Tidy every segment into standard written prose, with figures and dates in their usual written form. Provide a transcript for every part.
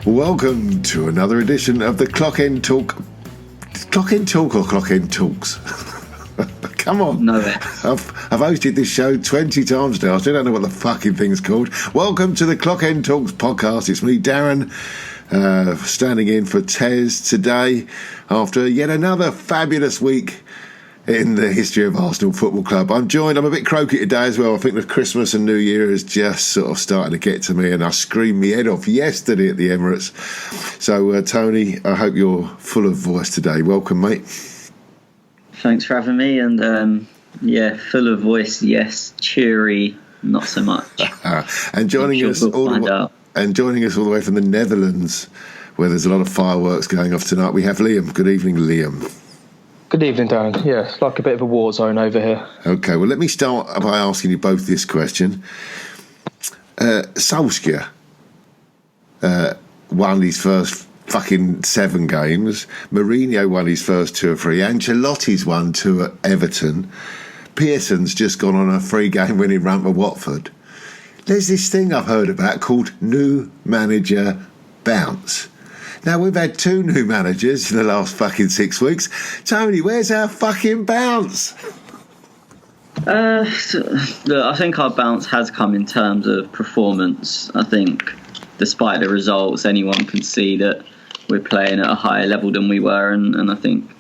Welcome to another edition of the Clock End Talk. Clock End Talk or Clock End Talks? Come on. No. I've hosted this show 20 times now. I still don't know what the fucking thing's called. Welcome to the Clock End Talks podcast. It's me, Darren, standing in for Tez today after yet another fabulous week in the history of Arsenal Football Club. I'm a bit croaky today as well. I think the Christmas and New Year is just sort of starting to get to me, and I screamed my head off yesterday at the Emirates. So, Tony, I hope you're full of voice today. Welcome, mate. Thanks for having me, and full of voice, yes. Cheery, not so much. And joining us all the way from the Netherlands, where there's a lot of fireworks going off tonight, we have Liam. Good evening, Liam. Good evening, Darren. Yeah, it's like a bit of a war zone over here. Okay, well, let me start by asking you both this question. Solskjaer won his first fucking 7 games. Mourinho won his first 2 or 3. Ancelotti's won 2 at Everton. Pearson's just gone on a 3-game winning run for Watford. There's this thing I've heard about called new manager bounce. Now, we've had 2 new managers in the last fucking 6 weeks. Tony, where's our fucking bounce? Look, I think our bounce has come in terms of performance. I think despite the results, anyone can see that we're playing at a higher level than we were. And I think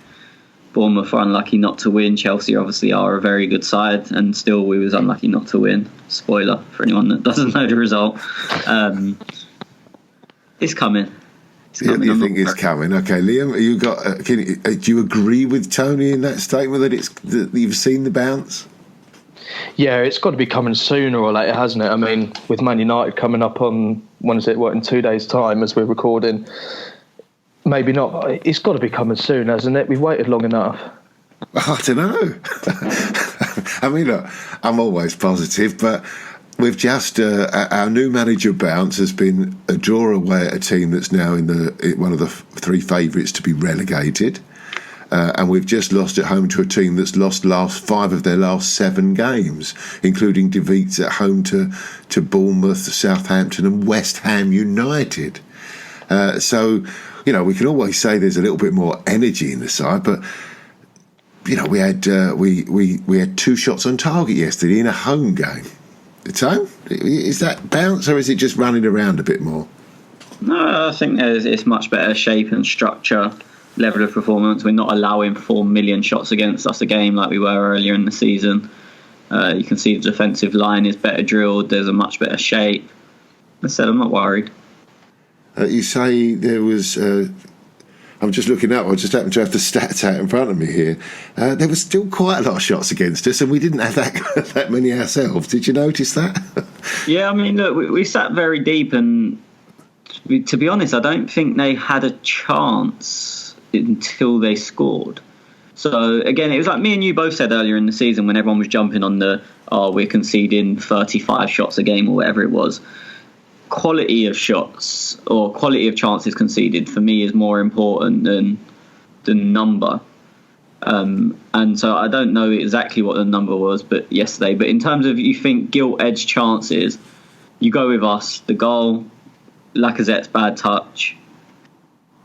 Bournemouth are unlucky not to win. Chelsea obviously are a very good side, and still we was unlucky not to win. Spoiler for anyone that doesn't know the result. It's coming. You think it's coming? Okay, Liam, do you agree with Tony in that statement that you've seen the bounce? Yeah, it's got to be coming sooner or later, hasn't it? I mean, with Man United coming up on, in 2 days' time as we're recording, maybe not. It's got to be coming soon, hasn't it? We've waited long enough. I don't know. I mean, look, I'm always positive, but we've just our new manager bounce has been a draw away at a team that's now in one of the 3 favourites to be relegated, and we've just lost at home to a team that's lost last 5 of their last 7 games, including defeats at home to Bournemouth, Southampton, and West Ham United. So, we can always say there's a little bit more energy in the side, but we had 2 shots on target yesterday in a home game. So, is that bounce, or is it just running around a bit more? No, I think it's much better shape and structure, level of performance. We're not allowing 4 million shots against us a game like we were earlier in the season. You can see the defensive line is better drilled. There's a much better shape. I said I'm not worried. You say there was... I'm just looking up. I just happen to have the stats out in front of me here. There was still quite a lot of shots against us, and we didn't have that many ourselves. Did you notice that? Yeah, I mean, look, we sat very deep, and to be honest, I don't think they had a chance until they scored. So, again, it was like me and you both said earlier in the season when everyone was jumping on we're conceding 35 shots a game or whatever it was. Quality of shots or quality of chances conceded for me is more important than the number, and so I don't know exactly what the number was but yesterday, but in terms of you think gilt edged chances, you go with us, the goal, Lacazette's bad touch,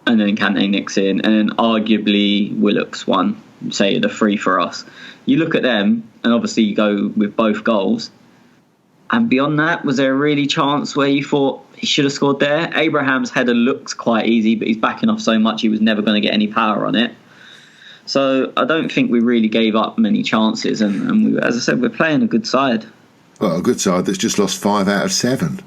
and then Kante nicks in, and then arguably Willock's one, say the free for us. You look at them and obviously you go with both goals. And beyond that, was there a really chance where you thought he should have scored there? Abraham's header looks quite easy, but he's backing off so much he was never going to get any power on it. So I don't think we really gave up many chances. And we, as I said, we're playing a good side. Well, a good side that's just lost 5 out of 7.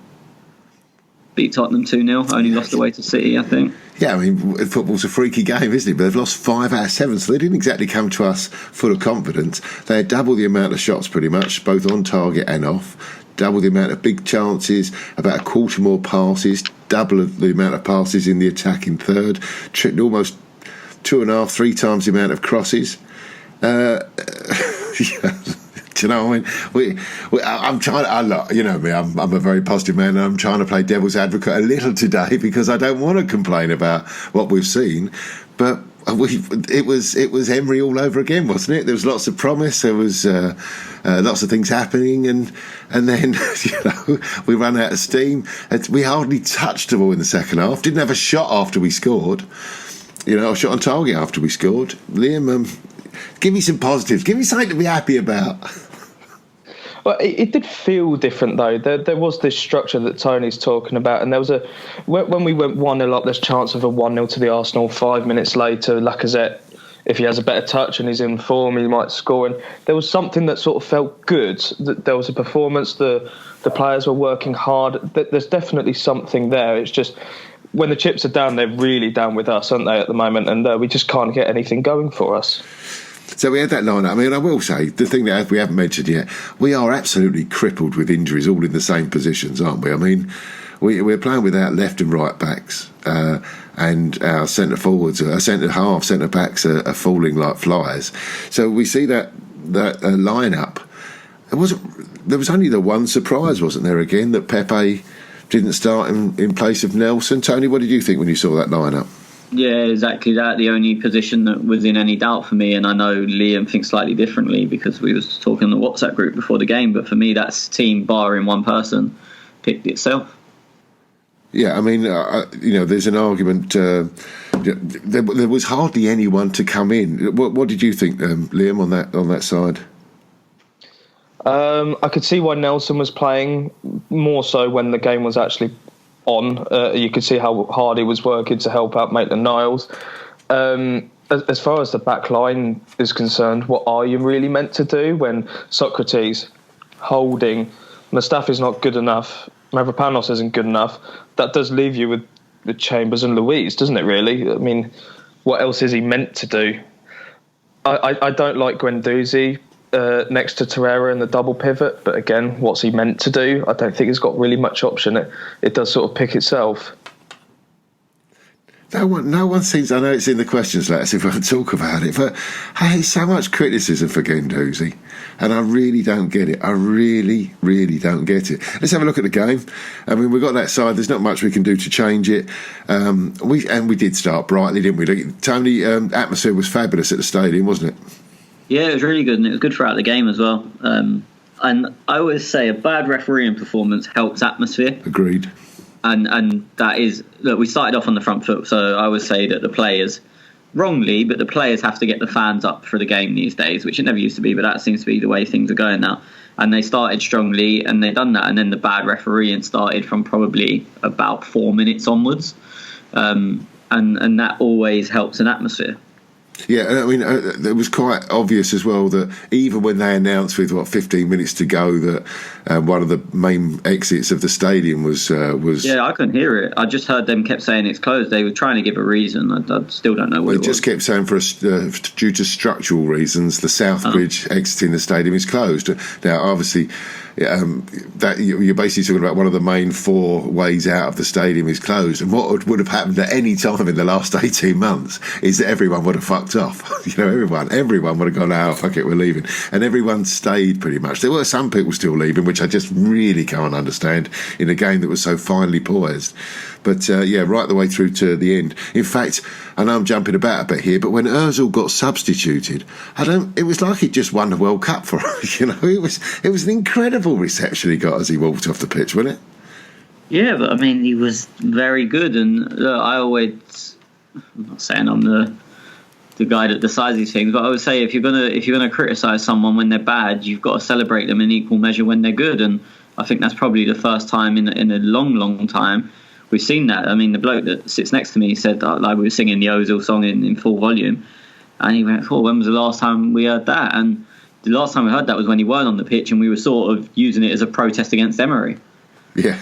Beat Tottenham 2-0, only lost away to City, I think. Yeah, I mean, football's a freaky game, isn't it? But they've lost 5 out of 7, so they didn't exactly come to us full of confidence. They had double the amount of shots, pretty much, both on target and off. Double the amount of big chances, about a quarter more passes, double the amount of passes in the attacking third, almost 2.5, 3 times the amount of crosses. Do you know what I mean? I'm trying. You know me. I'm a very positive man, and I'm trying to play devil's advocate a little today because I don't want to complain about what we've seen. But it was Emery all over again, wasn't it? There was lots of promise. There was lots of things happening, and then we ran out of steam. We hardly touched the ball in the second half. Didn't have a shot after we scored. A shot on target after we scored. Liam, give me some positives. Give me something to be happy about. Well, it did feel different though. There was this structure that Tony's talking about, and there was when we went 1-0 up, there's chance of a 1-0 to the Arsenal. 5 minutes later, Lacazette, if he has a better touch and he's in form, he might score. And there was something that sort of felt good. There was a performance. The players were working hard. There's definitely something there. It's just when the chips are down, they're really down with us, aren't they, at the moment? And we just can't get anything going for us. So we had that lineup. I mean, I will say, the thing that we haven't mentioned yet, we are absolutely crippled with injuries, all in the same positions, aren't we? I mean, we're playing without left and right backs, and our centre forwards, our centre half, centre backs are falling like flies. So we see that lineup. There was only the one surprise, wasn't there? Again, that Pepe didn't start in place of Nelson. Tony, what did you think when you saw that lineup? Yeah, exactly that. The only position that was in any doubt for me, and I know Liam thinks slightly differently because we was talking in the WhatsApp group before the game, but for me, that's team barring one person picked itself. Yeah, I mean, there's an argument. There was hardly anyone to come in. What did you think, Liam, on that side? I could see why Nelson was playing more so when the game was actually on. You could see how hard he was working to help out Maitland-Niles. As far as the back line is concerned, what are you really meant to do when Socrates, Holding, Mustafi's not good enough, Mavropanos isn't good enough? That does leave you with Chambers and Luiz, doesn't it, really? I mean, what else is he meant to do? I don't like Guendouzi next to Torreira in the double pivot, but again, what's he meant to do? I don't think he's got really much option. It does sort of pick itself. No one seems. I know it's in the questions letter, so if I can talk about it, but hey, so much criticism for Guendouzi, and I really don't get it. I really, really don't get it. Let's have a look at the game. I mean, we've got that side. There's not much we can do to change it. We did start brightly, didn't we? Tony, atmosphere was fabulous at the stadium, wasn't it? Yeah, it was really good, and it was good throughout the game as well. And I always say a bad refereeing performance helps atmosphere. Agreed. And that is, look, we started off on the front foot, so I would say that the players, wrongly, but the players have to get the fans up for the game these days, which it never used to be, but that seems to be the way things are going now. And they started strongly, and they've done that, and then the bad refereeing started from probably about 4 minutes onwards. And that always helps an atmosphere. Yeah, I mean, it was quite obvious as well that even when they announced with 15 minutes to go that one of the main exits of the stadium was. Yeah, I couldn't hear it. I just heard them kept saying it's closed. They were trying to give a reason. I still don't know what it was. They just kept saying due to structural reasons, the South Bridge exiting the stadium is closed. Now, obviously, that you're basically talking about one of the main 4 ways out of the stadium is closed, and what would have happened at any time in the last 18 months is that everyone would have fucked off. Everyone would have gone, oh fuck it, we're leaving, and everyone stayed pretty much. There were some people still leaving, which I just really can't understand in a game that was so finely poised. But right the way through to the end. In fact, I know I'm jumping about a bit here, but when Ozil got substituted, it was like he'd just won the World Cup for us. It was an incredible reception he got as he walked off the pitch, wasn't it? Yeah, but I mean, he was very good, and I'm not saying I'm the guy that decides these things, but I would say if you're gonna criticise someone when they're bad, you've got to celebrate them in equal measure when they're good, and I think that's probably the first time in a long time we've seen that. I mean, the bloke that sits next to me said like we were singing the Ozil song in full volume, and he went, when was the last time we heard that? And the last time we heard that was when he weren't on the pitch, and we were sort of using it as a protest against Emery. Yeah.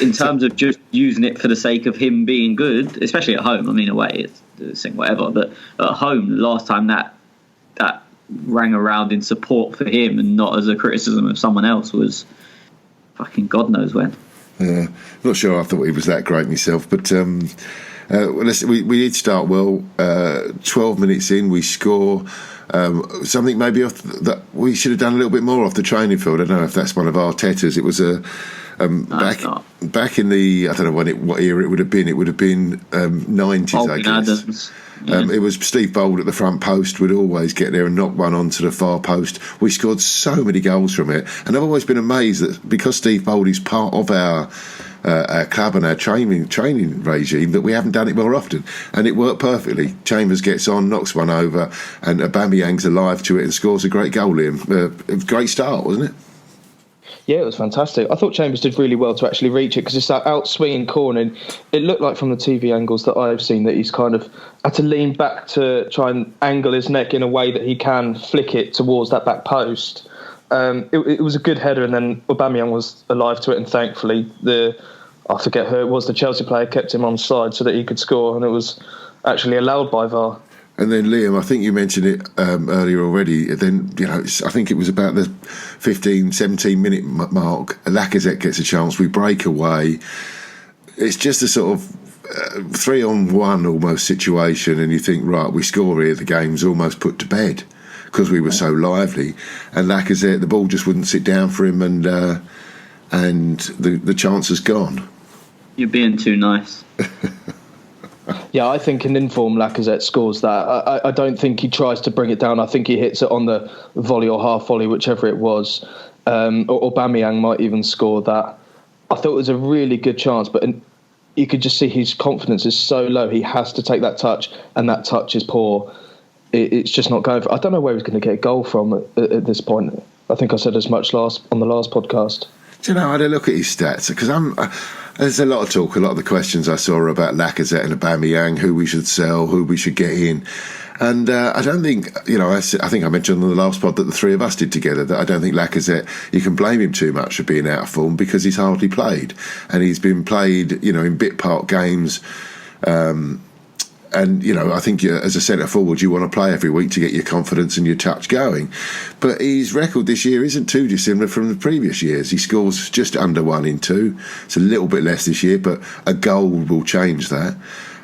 In terms of just using it for the sake of him being good, especially at home. I mean, away it's whatever, but at home, the last time that rang around in support for him and not as a criticism of someone else was fucking God knows when. Not sure I thought he was that great myself, but we did start well. 12 minutes in, we score. Something maybe that we should have done a little bit more off the training field. I don't know if that's one of Arteta's. It was Back in the, I don't know what era it would have been. It would have been 90s, I guess. Adams. It was Steve Bold at the front post would always get there and knock one onto the far post. We scored so many goals from it, and I've always been amazed that because Steve Bold is part of our club and our training regime, that we haven't done it more often, and it worked perfectly. Chambers gets on, knocks one over, and Aubameyang's alive to it and scores a great goal. Liam, great start, wasn't it? Yeah, it was fantastic. I thought Chambers did really well to actually reach it because it's that out-swinging corner. And it looked like from the TV angles that I've seen that he's kind of had to lean back to try and angle his neck in a way that he can flick it towards that back post. It was a good header, and then Aubameyang was alive to it, and thankfully I forget who it was, the Chelsea player kept him on side so that he could score, and it was actually allowed by VAR. And then, Liam, I think you mentioned it earlier already. Then, I think it was about the 15, 17-minute mark. Lacazette gets a chance. We break away. It's just a sort of 3-on-1 almost situation, and you think, right, we score here. The game's almost put to bed because we were so lively. And Lacazette, the ball just wouldn't sit down for him, and the chance has gone. You're being too nice. Yeah, I think an inform Lacazette scores that. I don't think he tries to bring it down. I think he hits it on the volley or half volley, whichever it was. Or Aubameyang might even score that. I thought it was a really good chance, but you could just see his confidence is so low. He has to take that touch, and that touch is poor. It's just not going for. I don't know where he's going to get a goal from at this point. I think I said as much on the last podcast. Do you know, I had a look at his stats because there's a lot of talk. A lot of the questions I saw are about Lacazette and Aubameyang, who we should sell, who we should get in. And I don't think, I think I mentioned on the last pod that the three of us did together that I don't think Lacazette, you can blame him too much for being out of form because he's hardly played. And he's been played, in bit part games. And, I think as a centre forward, you want to play every week to get your confidence and your touch going. But his record this year isn't too dissimilar from the previous years. He scores just under 1 in 2. It's a little bit less this year, but a goal will change that.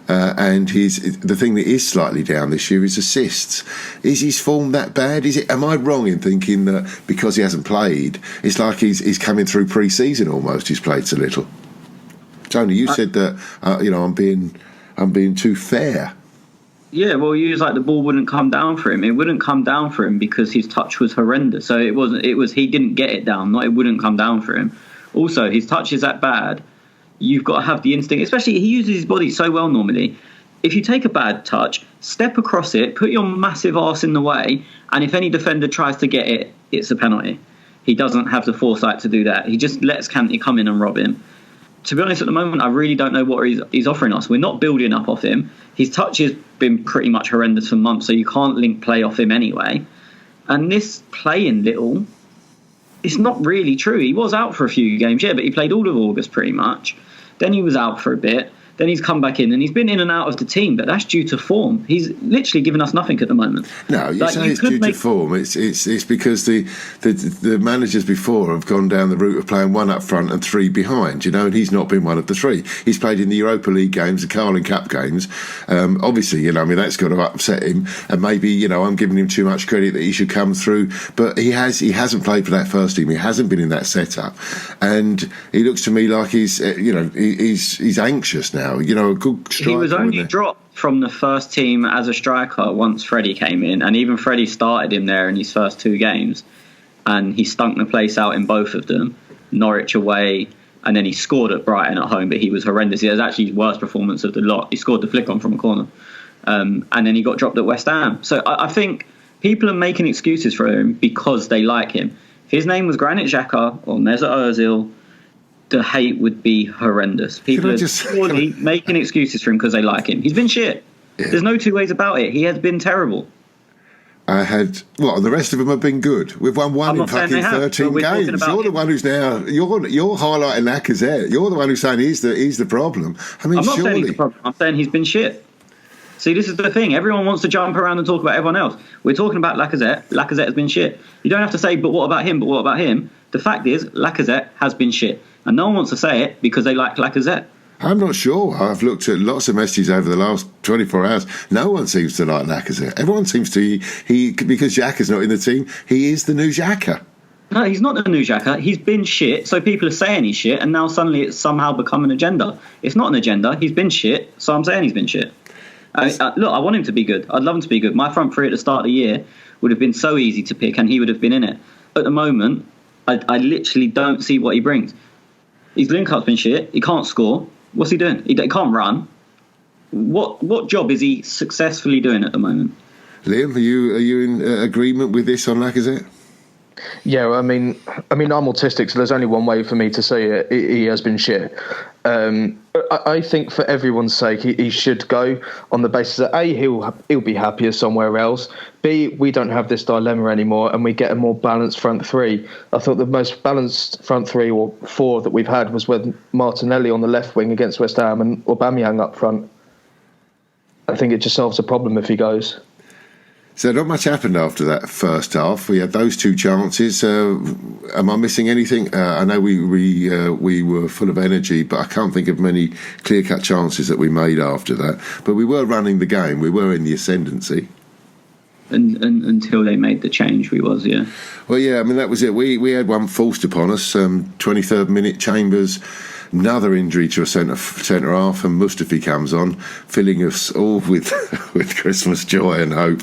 And the thing that is slightly down this year is assists. Is his form that bad? Am I wrong in thinking that because he hasn't played, it's like he's coming through pre-season almost? He's played so little. Tony, you said that I'm being too fair. Yeah, well, you was like the ball wouldn't come down for him. It wouldn't come down for him because his touch was horrendous. So it was he didn't get it down, not it wouldn't come down for him. Also, his touch is that bad. You've got to have the instinct, especially he uses his body so well normally. If you take a bad touch, step across it, put your massive arse in the way, and if any defender tries to get it, it's a penalty. He doesn't have the foresight to do that. He just lets Kante come in and rob him. To be honest, at the moment, I really don't know what he's offering us. We're not building up off him. His touch has been pretty much horrendous for months, so you can't link play off him anyway. And this playing little, it's not really true. He was out for a few games, yeah, but he played all of August pretty much. Then he was out for a bit. Then he's come back in, and he's been in and out of the team, but that's due to form. He's literally given us nothing at the moment. No, you say it's due to form. It's because the managers before have gone down the route of playing 1 up front and 3 behind, and he's not been one of the 3. He's played in the Europa League games, the Carling Cup games. Obviously, that's got to upset him, and maybe, I'm giving him too much credit that he should come through, but he hasn't played for that first team. He hasn't been in that setup, and he looks to me like he's anxious now. A good striker. He was only dropped from the first team as a striker once Freddie came in, and even Freddie started him there in his first 2 games, and he stunk the place out in both of them, Norwich away, and then he scored at Brighton at home, but he was horrendous. It was actually his worst performance of the lot. He scored the flick on from a corner, and then he got dropped at West Ham. So I think people are making excuses for him because they like him. If his name was Granit Xhaka or Mesut Ozil, the hate would be horrendous. People are surely making excuses for him because they like him. He's been shit. Yeah. There's no two ways about it. He has been terrible. The rest of them have been good. We've won 1 in fucking 13 games. You're the one who's now, you're highlighting Lacazette. You're the one who's saying he's the problem. I mean, I'm not saying he's the problem. I'm saying he's been shit. See, this is the thing. Everyone wants to jump around and talk about everyone else. We're talking about Lacazette. Lacazette has been shit. You don't have to say, but what about him? But what about him? The fact is, Lacazette has been shit. And no one wants to say it because they like Lacazette. I'm not sure. I've looked at lots of messages over the last 24 hours. No one seems to like Lacazette. Everyone seems to, because Xhaka's not in the team, he is the new Xhaka. No, he's not the new Xhaka. He's been shit, so people are saying he's shit, and now suddenly it's somehow become an agenda. It's not an agenda. He's been shit, so I'm saying he's been shit. Look, I want him to be good. I'd love him to be good. My front three at the start of the year would have been so easy to pick, and he would have been in it. At the moment, I literally don't see what he brings. His link-up's been shit. He can't score. What's he doing? He can't run. What job is he successfully doing at the moment? Liam, are you in agreement with this on Lacazette? Yeah, I mean, I'm autistic, so there's only one way for me to say it. He has been shit. I think for everyone's sake, he should go on the basis that A, he'll be happier somewhere else. B, we don't have this dilemma anymore, and we get a more balanced front three. I thought the most balanced front three or four that we've had was with Martinelli on the left wing against West Ham and Aubameyang up front. I think it just solves the problem if he goes. So not much happened after that first half. We had those two chances. Am I missing anything? I know we were full of energy, but I can't think of many clear-cut chances that we made after that. But we were running the game. We were in the ascendancy. And until they made the change, we was, yeah. Well, yeah, I mean, that was it. We had one forced upon us, 23rd minute, Chambers. Another injury to a centre half, and Mustafi comes on, filling us all with Christmas joy and hope.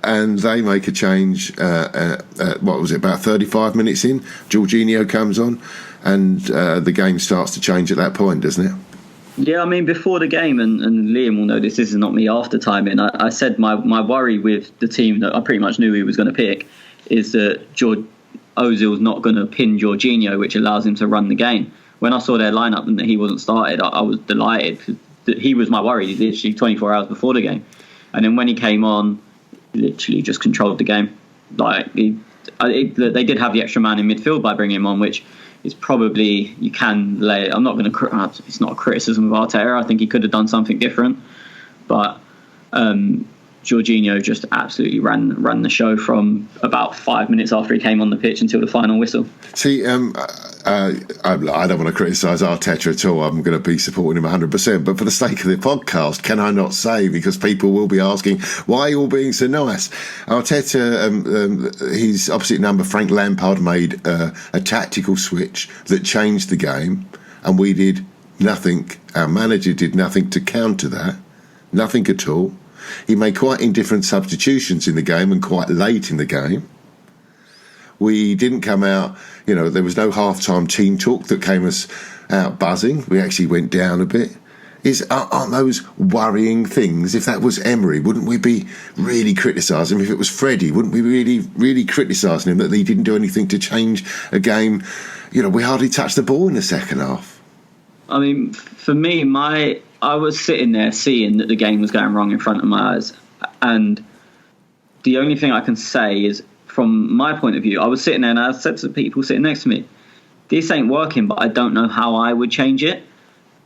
And they make a change. What was it? About 35 minutes in, Jorginho comes on, and the game starts to change at that point, doesn't it? Yeah, I mean, before the game, and Liam will know this is not me after timing. I said my worry with the team that I pretty much knew he was going to pick is that Ozil's not going to pin Jorginho, which allows him to run the game. When I saw their lineup and that he wasn't started, I was delighted because he was my worry literally 24 hours before the game. And then when he came on, literally just controlled the game. Like they did have the extra man in midfield by bringing him on, which is probably you can lay. I'm not going to. It's not a criticism of Arteta. I think he could have done something different, but. Jorginho just absolutely ran the show from about 5 minutes after he came on the pitch until the final whistle. See, I don't want to criticise Arteta at all. I'm going to be supporting him 100%. But for the sake of the podcast, can I not say, because people will be asking, why are you all being so nice? Arteta, his opposite number, Frank Lampard, made a tactical switch that changed the game, and we did nothing. Our manager did nothing to counter that. Nothing at all. He made quite indifferent substitutions in the game and quite late in the game. We didn't come out, there was no half-time team talk that came us out buzzing. We actually went down a bit. Aren't those worrying things? If that was Emery, wouldn't we be really criticising him? If it was Freddie, wouldn't we really, really criticising him that he didn't do anything to change a game? We hardly touched the ball in the second half. I mean, for me, I was sitting there seeing that the game was going wrong in front of my eyes. And the only thing I can say is, from my point of view, I was sitting there and I said to the people sitting next to me, this ain't working, but I don't know how I would change it.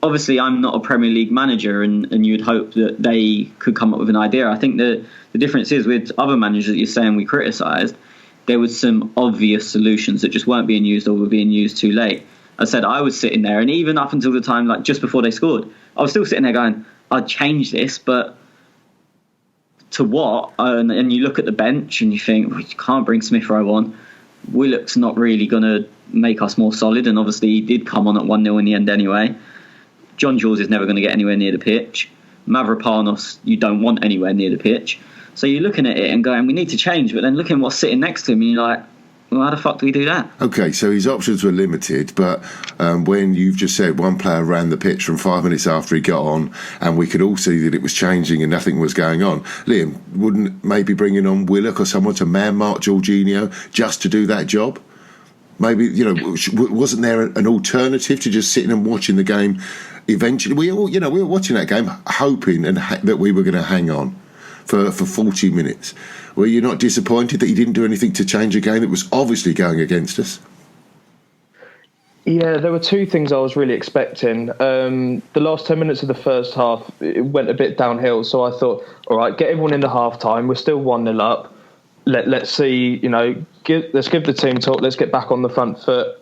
Obviously, I'm not a Premier League manager, and you'd hope that they could come up with an idea. I think the difference is with other managers that you're saying we criticised, there was some obvious solutions that just weren't being used or were being used too late. I said I was sitting there, and even up until the time, like just before they scored, I was still sitting there going, I'd change this, but to what? And you look at the bench and you think, well, you can't bring Smith Rowe on. Willock's not really going to make us more solid, and obviously he did come on at 1-0 in the end anyway. John Jules is never going to get anywhere near the pitch. Mavropanos, you don't want anywhere near the pitch. So you're looking at it and going, we need to change, but then looking at what's sitting next to him, and you're like, well, how the fuck do we do that? Okay, so his options were limited, but when you've just said one player ran the pitch from 5 minutes after he got on, and we could all see that it was changing and nothing was going on, Liam, wouldn't maybe bringing on Willock or someone to man-mark Jorginho just to do that job? Maybe, wasn't there an alternative to just sitting and watching the game? Eventually, we were watching that game hoping that we were going to hang on for 40 minutes. Were you not disappointed that he didn't do anything to change a game that was obviously going against us? Yeah, there were two things I was really expecting. The last 10 minutes of the first half, it went a bit downhill, so I thought, all right, get everyone into half-time. We're still 1-0 up. Let's see, let's give the team talk. Let's get back on the front foot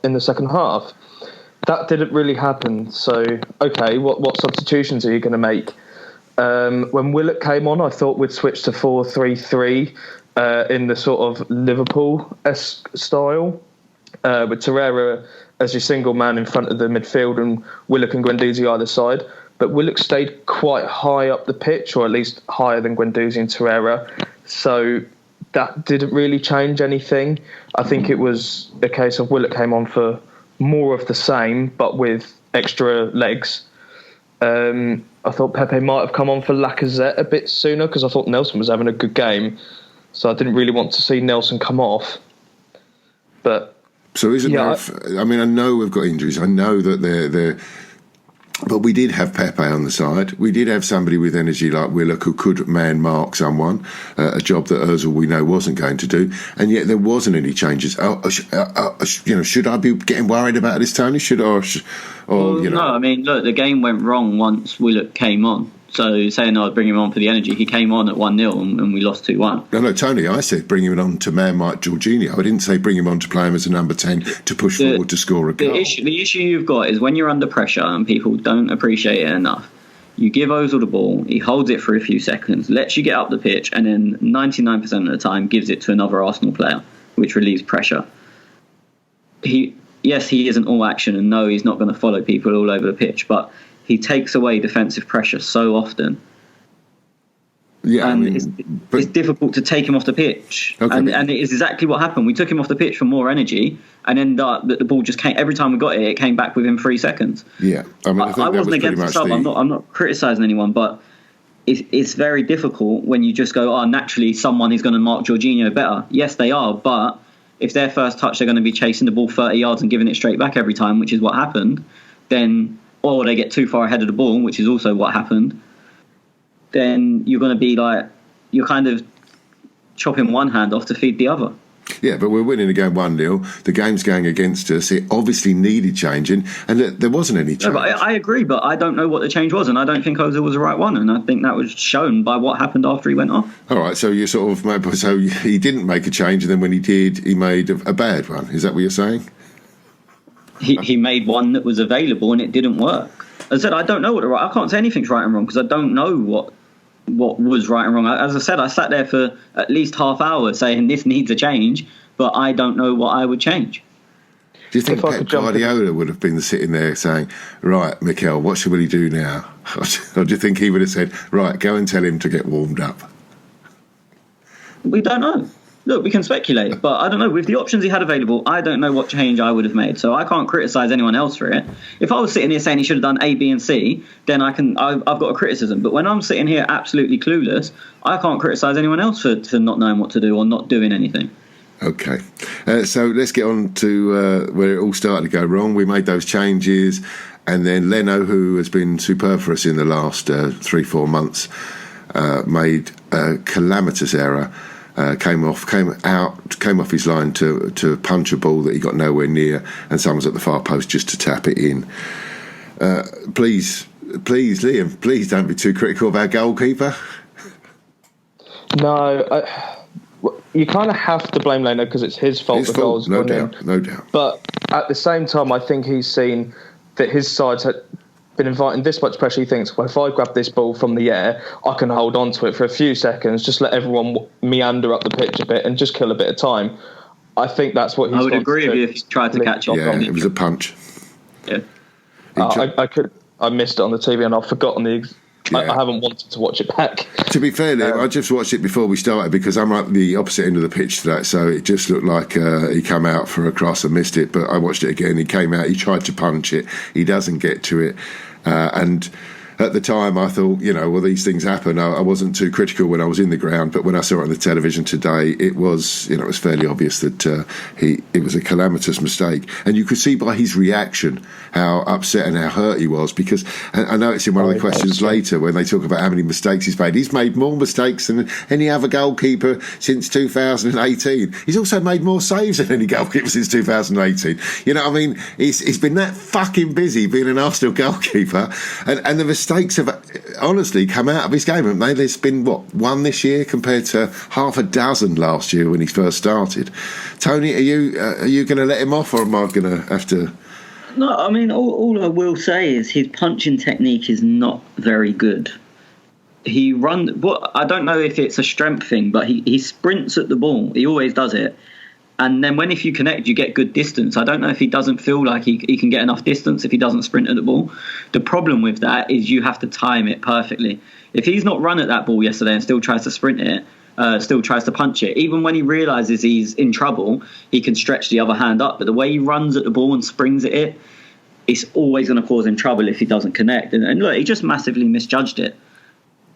in the second half. That didn't really happen. So, okay, what substitutions are you going to make? When Willock came on, I thought we'd switch to 4-3-3 in the sort of Liverpool-esque style, with Torreira as your single man in front of the midfield and Willock and Guendouzi either side. But Willock stayed quite high up the pitch, or at least higher than Guendouzi and Torreira. So that didn't really change anything. I think it was a case of Willock came on for more of the same, but with extra legs. I thought Pepe might have come on for Lacazette a bit sooner, because I thought Nelson was having a good game. So I didn't really want to see Nelson come off. But so isn't there? I mean, I know we've got injuries. I know that they're. But we did have Pepe on the side. We did have somebody with energy like Willock who could man mark someone, a job that Ozil we know wasn't going to do, and yet there wasn't any changes. Should I be getting worried about this, Tony? No, I mean, look, the game went wrong once Willock came on. So saying I'd bring him on for the energy, he came on at 1-0 and we lost 2-1. No, Tony, I said bring him on to man mark Jorginho. I didn't say bring him on to play him as a number 10 to push forward to score a goal. The issue you've got is when you're under pressure and people don't appreciate it enough, you give Ozil the ball, he holds it for a few seconds, lets you get up the pitch, and then 99% of the time gives it to another Arsenal player, which relieves pressure. He isn't all action, and no, he's not going to follow people all over the pitch, but he takes away defensive pressure so often. Yeah, and it's difficult to take him off the pitch. Okay, and it is exactly what happened. We took him off the pitch for more energy, and then the ball just came. Every time we got it, it came back within 3 seconds. Yeah, I mean, I wasn't against the sub. I'm not criticising anyone, but it's very difficult when you just go, naturally someone is going to mark Jorginho better. Yes, they are, but if their first touch, they're going to be chasing the ball 30 yards and giving it straight back every time, which is what happened, then, or they get too far ahead of the ball, which is also what happened, then you're going to be like, you're kind of chopping one hand off to feed the other. Yeah, but we're winning the game 1-0. The game's going against us. It obviously needed changing, and there wasn't any change. No, but I agree, but I don't know what the change was, and I don't think Ozil was the right one, and I think that was shown by what happened after he went off. All right, so you so he didn't make a change, and then when he did, he made a bad one. Is that what you're saying? He made one that was available, and it didn't work. As I said, I don't know what I can't say anything's right and wrong because I don't know what was right and wrong. As I said, I sat there for at least half hour saying this needs a change, but I don't know what I would change. Do you think Pep Guardiola would have been sitting there saying, right, Mikel, what should we do now? Or do you think he would have said, right, go and tell him to get warmed up? We don't know. Look, we can speculate, but I don't know. With the options he had available, I don't know what change I would have made. So I can't criticise anyone else for it. If I was sitting here saying he should have done A, B and C, then I've got a criticism. But when I'm sitting here absolutely clueless, I can't criticise anyone else for not knowing what to do or not doing anything. Okay. So let's get on to where it all started to go wrong. We made those changes, and then Leno, who has been superb for us in the last 3-4 months, made a calamitous error. Came off his line to punch a ball that he got nowhere near, and someone's at the far post just to tap it in. Please, Liam, please don't be too critical of our goalkeeper. No, you kind of have to blame Leno because it's his fault. The goals, no doubt. But at the same time, I think he's seen that his side's had been inviting this much pressure. He thinks, well, if I grab this ball from the air, I can hold on to it for a few seconds, just let everyone meander up the pitch a bit and just kill a bit of time. I think that's what he's I would agree with you if he tried to catch it. Yeah, it was a punch. Yeah. I missed it on the TV and I've forgotten I haven't wanted to watch it back. To be fair, Liam, I just watched it before we started because I'm at the opposite end of the pitch to that, so it just looked like he came out for a cross and missed it. But I watched it again. He came out. He tried to punch it. He doesn't get to it, and at the time I thought, well, these things happen. I wasn't too critical when I was in the ground, but when I saw it on the television today, it was, it was fairly obvious that it was a calamitous mistake, and you could see by his reaction how upset and how hurt he was. Because I know it's in one of the questions later when they talk about how many mistakes he's made. He's made more mistakes than any other goalkeeper since 2018. He's also made more saves than any goalkeeper since 2018. He's been that fucking busy being an Arsenal goalkeeper, and the mistakes have honestly come out of his game, haven't they? There's been, one this year compared to half a dozen last year when he first started. Tony, are you going to let him off, or am I going to have to... No, all I will say is his punching technique is not very good. he runs. What I don't know if it's a strength thing, but he sprints at the ball. He always does it. And then if you connect, you get good distance. I don't know if he doesn't feel like he can get enough distance if he doesn't sprint at the ball. The problem with that is you have to time it perfectly. If he's not run at that ball yesterday and still tries to sprint it, still tries to punch it, even when he realises he's in trouble, he can stretch the other hand up. But the way he runs at the ball and springs at it, it's always going to cause him trouble if he doesn't connect. And look, he just massively misjudged it.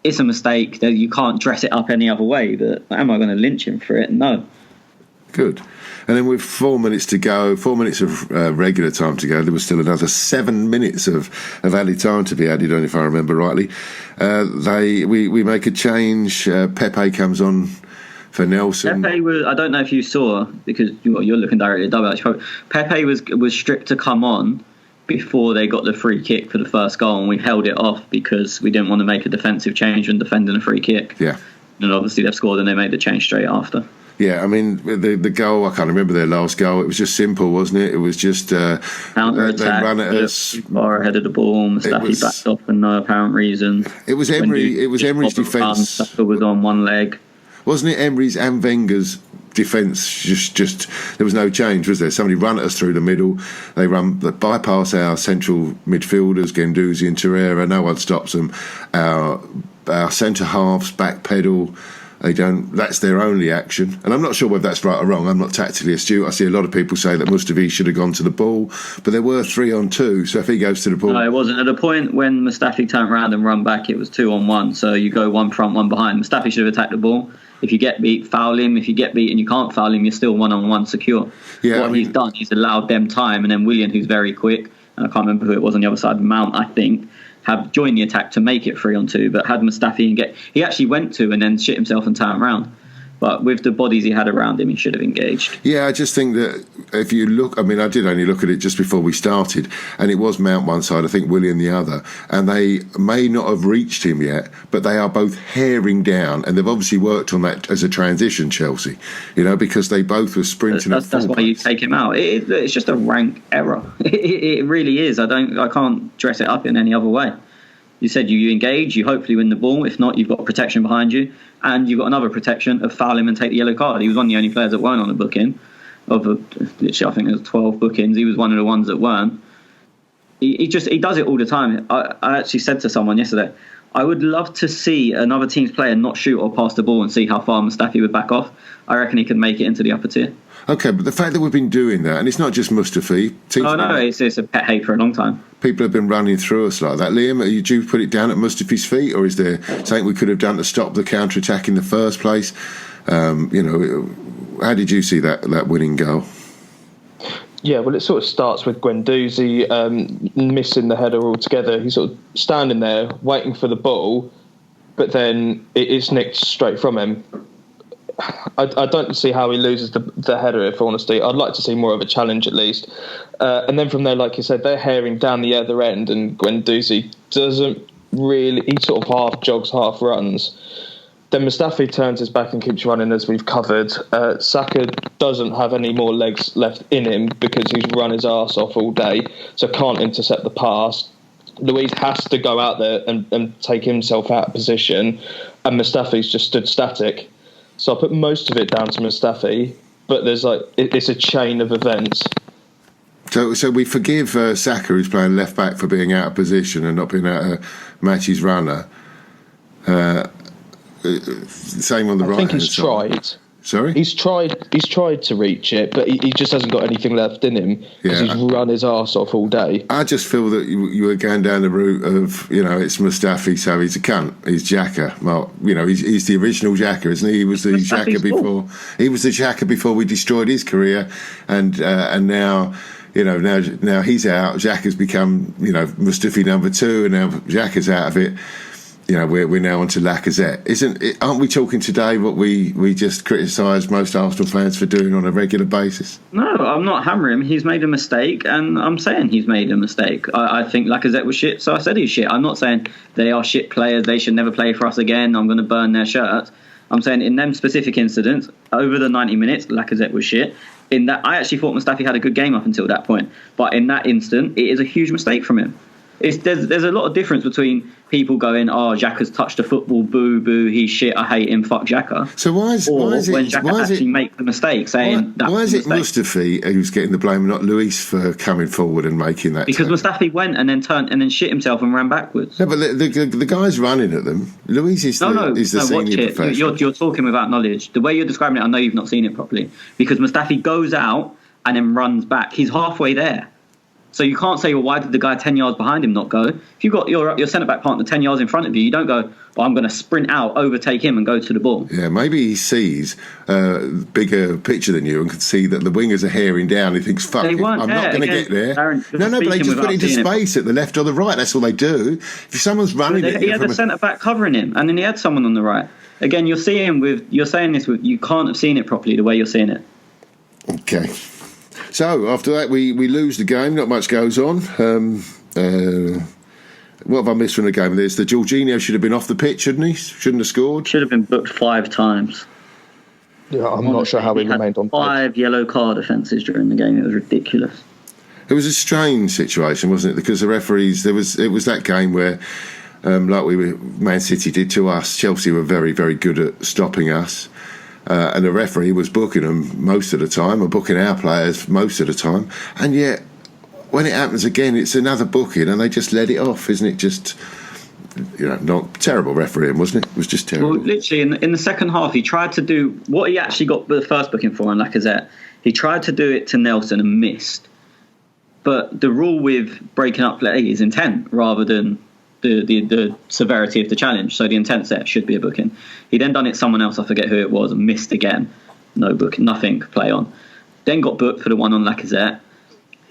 It's a mistake that you can't dress it up any other way. But am I going to lynch him for it? No. Good. And then with 4 minutes to go, 4 minutes of regular time to go, there was still another 7 minutes of added time to be added on, if I remember rightly. We make a change. Pepe comes on for Nelson. Pepe was, I don't know if you saw, because you're looking directly at W. Pepe was stripped to come on before they got the free kick for the first goal, and we held it off because we didn't want to make a defensive change when defending a free kick. Yeah. And obviously they've scored and they made the change straight after. Yeah, I mean, the goal, I can't remember their last goal. It was just simple, wasn't it? It was just counter-attack, they ran at us. Far ahead of the ball, Mustafi backed off for no apparent reason. It was Emery's defence. Mustafi was on one leg. Wasn't it Emery's and Wenger's defence? Just there was no change, was there? Somebody ran at us through the middle. They bypass our central midfielders, Guendouzi and Torreira. No one stops them. Our centre halves backpedal. They don't. That's their only action, and I'm not sure whether that's right or wrong. I'm not tactically astute. I see a lot of people say that Mustafi should have gone to the ball, but there were 3-on-2. So if he goes to the ball, no, it wasn't. At the point when Mustafi turned around and run back, it was 2-on-1. So you go one front, one behind. Mustafi should have attacked the ball. If you get beat, foul him. If you get beat and you can't foul him, you're still 1-on-1 secure. Yeah, he's done, he's allowed them time, and then Willian, who's very quick, and I can't remember who it was on the other side, Mount, I think, have joined the attack to make it 3-on-2, but had Mustafi he actually went to and then shit himself and turned around. But with the bodies he had around him, he should have engaged. Yeah, I just think that if you look, I mean, I did only look at it just before we started, and it was Mount one side, I think Willian the other, and they may not have reached him yet, but they are both herring down, and they've obviously worked on that as a transition, Chelsea, because they both were sprinting at full That's why you take him out. It's just a rank error. It really is. I can't dress it up in any other way. You said you engage, you hopefully win the ball. If not, you've got protection behind you, and you've got another protection of foul him and take the yellow card. He was one of the only players that weren't on a booking. Literally, I think there's 12 bookings. He was one of the ones that weren't. He does it all the time. I actually said to someone yesterday, I would love to see another team's player not shoot or pass the ball and see how far Mustafi would back off. I reckon he could make it into the upper tier. Okay, but the fact that we've been doing that, and it's not just Mustafi. It's a pet hate for a long time. People have been running through us like that. Liam, do you put it down at Mustafi's feet, or is there something we could have done to stop the counter-attack in the first place? How did you see that winning goal? Yeah, well, it sort of starts with Guendouzi missing the header altogether. He's sort of standing there waiting for the ball, but then it's nicked straight from him. I don't see how he loses the header, if honesty. I'd like to see more of a challenge at least. And then from there, like you said, they're herring down the other end, and Guendouzi doesn't really... He sort of half jogs, half runs. Then Mustafi turns his back and keeps running, as we've covered. Saka doesn't have any more legs left in him because he's run his arse off all day, so can't intercept the pass. Luiz has to go out there and take himself out of position, and Mustafi's just stood static. So I put most of it down to Mustafi, but there's it's a chain of events. So we forgive Saka, who's playing left back, for being out of position and not being out of Matty's runner. Same on the right. I think he's tried. Sorry? He's tried to reach it, but he just hasn't got anything left in him because he's run his arse off all day. I just feel that you were going down the route of, it's Mustafi, so he's a cunt. He's Xhaka. Well, he's the original Xhaka, isn't he? He was the Xhaka before. He was the Xhaka before we destroyed his career, and now. Now he's out. Xhaka's become, Mustafi number 2, and now Xhaka's out of it. We're now on to Lacazette. Aren't we talking today what we just criticise most Arsenal fans for doing on a regular basis? No, I'm not hammering him. He's made a mistake, and I'm saying he's made a mistake. I think Lacazette was shit, so I said he's shit. I'm not saying they are shit players, they should never play for us again, I'm going to burn their shirts. I'm saying in them specific incidents, over the 90 minutes, Lacazette was shit. In that, I actually thought Mustafi had a good game up until that point. But in that instant, it is a huge mistake from him. There's a lot of difference between people going, "Oh, Xhaka's touched a football, boo boo, he's shit, I hate him, fuck Xhaka." So why is when Xhaka actually make the mistake, saying why is it Mustafi who's getting the blame, not Luis for coming forward and making that? Because Mustafi went and then turned and then shit himself and ran backwards. No, but the guy's running at them. Luis is the senior professional. You're talking without knowledge. The way you're describing it, I know you've not seen it properly. Because Mustafi goes out and then runs back. He's halfway there. So you can't say, well, why did the guy 10 yards behind him not go? If you've got your centre-back partner 10 yards in front of you, you don't go, well, I'm going to sprint out, overtake him and go to the ball. Yeah, maybe he sees a bigger picture than you and can see that the wingers are herring down. He thinks, fuck it, I'm not going to get there. No, but they just put it into space at the left or the right. That's all they do. If someone's running it... He had a centre-back covering him, and then he had someone on the right. Again, you're saying this, you can't have seen it properly the way you're seeing it. Okay. So after that, we lose the game. Not much goes on. What have I missed from the game? There's the Jorginho should have been off the pitch, shouldn't he? Shouldn't have scored. Should have been booked 5 times. Yeah, I'm not sure how he remained on pitch. 5 yellow card offences during the game. It was ridiculous. It was a strange situation, wasn't it? Because the referees, it was that game where, Man City did to us. Chelsea were very, very good at stopping us. And the referee was booking them most of the time, or booking our players most of the time. And yet, when it happens again, it's another booking, and they just let it off, isn't it? Just, not terrible refereeing, wasn't it? It was just terrible. Well, literally, in the second half, he tried to do what he actually got the first booking for on Lacazette. He tried to do it to Nelson and missed. But the rule with breaking up play is intent rather than the severity of the challenge. So the intent set should be a booking. He then done it someone else, I forget who it was, and missed again. No booking, nothing to play on. Then got booked for the one on Lacazette.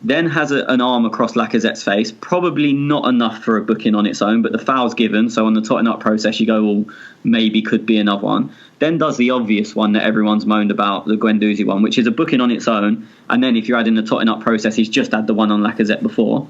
Then has an arm across Lacazette's face. Probably not enough for a booking on its own, but the foul's given. So on the totting up process, you go, well, maybe could be another one. Then does the obvious one that everyone's moaned about, the Guendouzi one, which is a booking on its own. And then if you're adding the totting up process, he's just had the one on Lacazette before.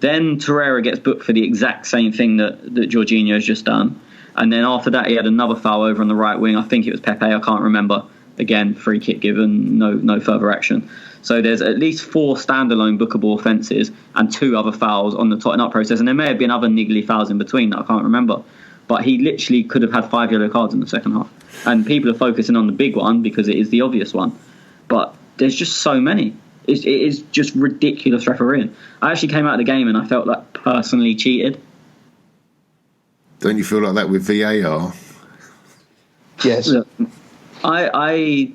Then Torreira gets booked for the exact same thing that Jorginho has just done. And then after that, he had another foul over on the right wing. I think it was Pepe, I can't remember. Again, free kick given, no further action. So there's at least 4 standalone bookable offences and 2 other fouls on the totting up process. And there may have been other niggly fouls in between that I can't remember. But he literally could have had 5 yellow cards in the second half. And people are focusing on the big one because it is the obvious one. But there's just so many. It is just ridiculous refereeing. I actually came out of the game and I felt like personally cheated. Don't you feel like that with VAR? Yes. Look, I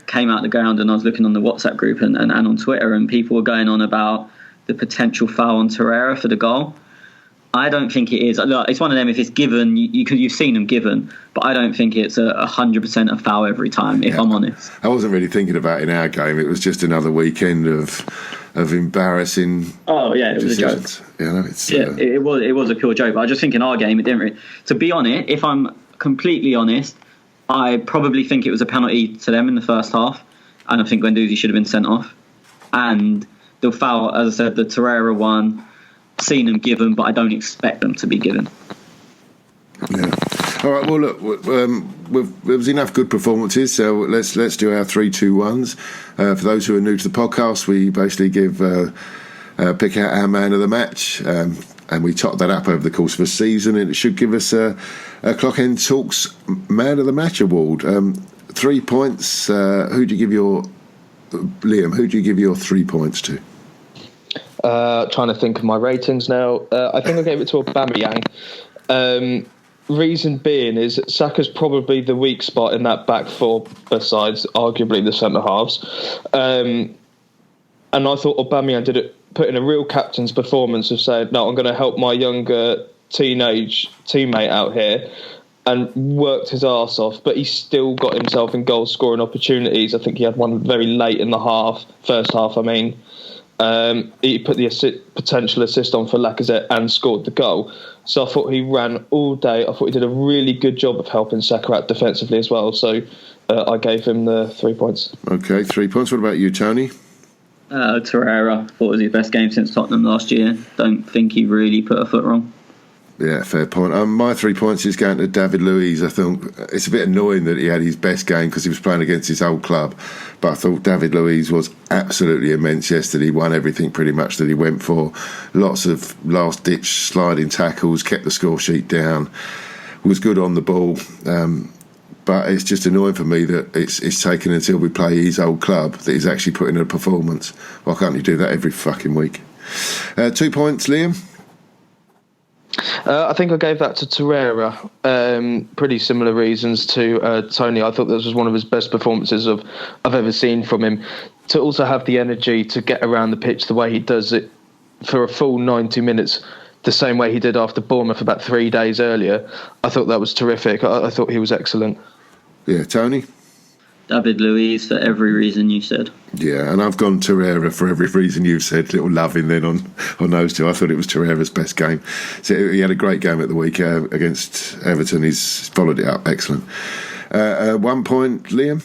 came out of the ground and I was looking on the WhatsApp group and on Twitter, and people were going on about the potential foul on Torreira for the goal. I don't think it is. Look, it's one of them. If it's given, you've seen them given, but I don't think it's 100% a foul every time. If I'm honest, I wasn't really thinking about it in our game. It was just another weekend of embarrassing. Oh yeah, it was decisions. A joke. It was a pure joke. But I just think in our game, it didn't. Really, to be honest, if I'm completely honest, I probably think it was a penalty to them in the first half, and I think Guendouzi should have been sent off. And the foul, as I said, the Torreira one. Seen them given, but I don't expect them to be given. Yeah. All right. Well, look, there was enough good performances, so let's do our 3-2-1s. For those who are new to the podcast, we basically pick out our man of the match, and we top that up over the course of a season, and it should give us a Clock End Talks Man of the Match award. 3 points. Liam? Who do you give your 3 points to? Trying to think of my ratings now. I think I gave it to Aubameyang. Reason being is Saka's probably the weak spot in that back four, besides arguably the centre halves. And I thought Aubameyang put in a real captain's performance of saying, no, I'm going to help my younger teenage teammate out here, and worked his arse off, but he still got himself in goal scoring opportunities. I think he had one very late in the first half. He put the potential assist on for Lacazette and scored the goal. So I thought he ran all day. I thought he did a really good job of helping Saka out defensively as well. So I gave him the 3 points. Okay, 3 points. What about you, Tony? Torreira, thought it was his best game since Tottenham last year. Don't think he really put a foot wrong. Yeah, fair point. My 3 points is going to David Luiz. I think it's a bit annoying that he had his best game because he was playing against his old club. But I thought David Luiz was absolutely immense yesterday. He won everything pretty much that he went for. Lots of last-ditch sliding tackles, kept the score sheet down, was good on the ball. But it's just annoying for me that it's taken until we play his old club that he's actually putting in a performance. Why can't you do that every fucking week? 2 points, Liam? I think I gave that to Torreira. Pretty similar reasons to Tony. I thought this was one of his best performances I've ever seen from him. To also have the energy to get around the pitch the way he does it for a full 90 minutes, the same way he did after Bournemouth about 3 days earlier, I thought that was terrific. I thought he was excellent. Yeah, Tony? David Luiz for every reason you said. Yeah, and I've gone Torreira for every reason you've said. Little loving then on those two. I thought it was Torreira's best game. So he had a great game at the week against Everton. He's followed it up. Excellent. 1 point, Liam?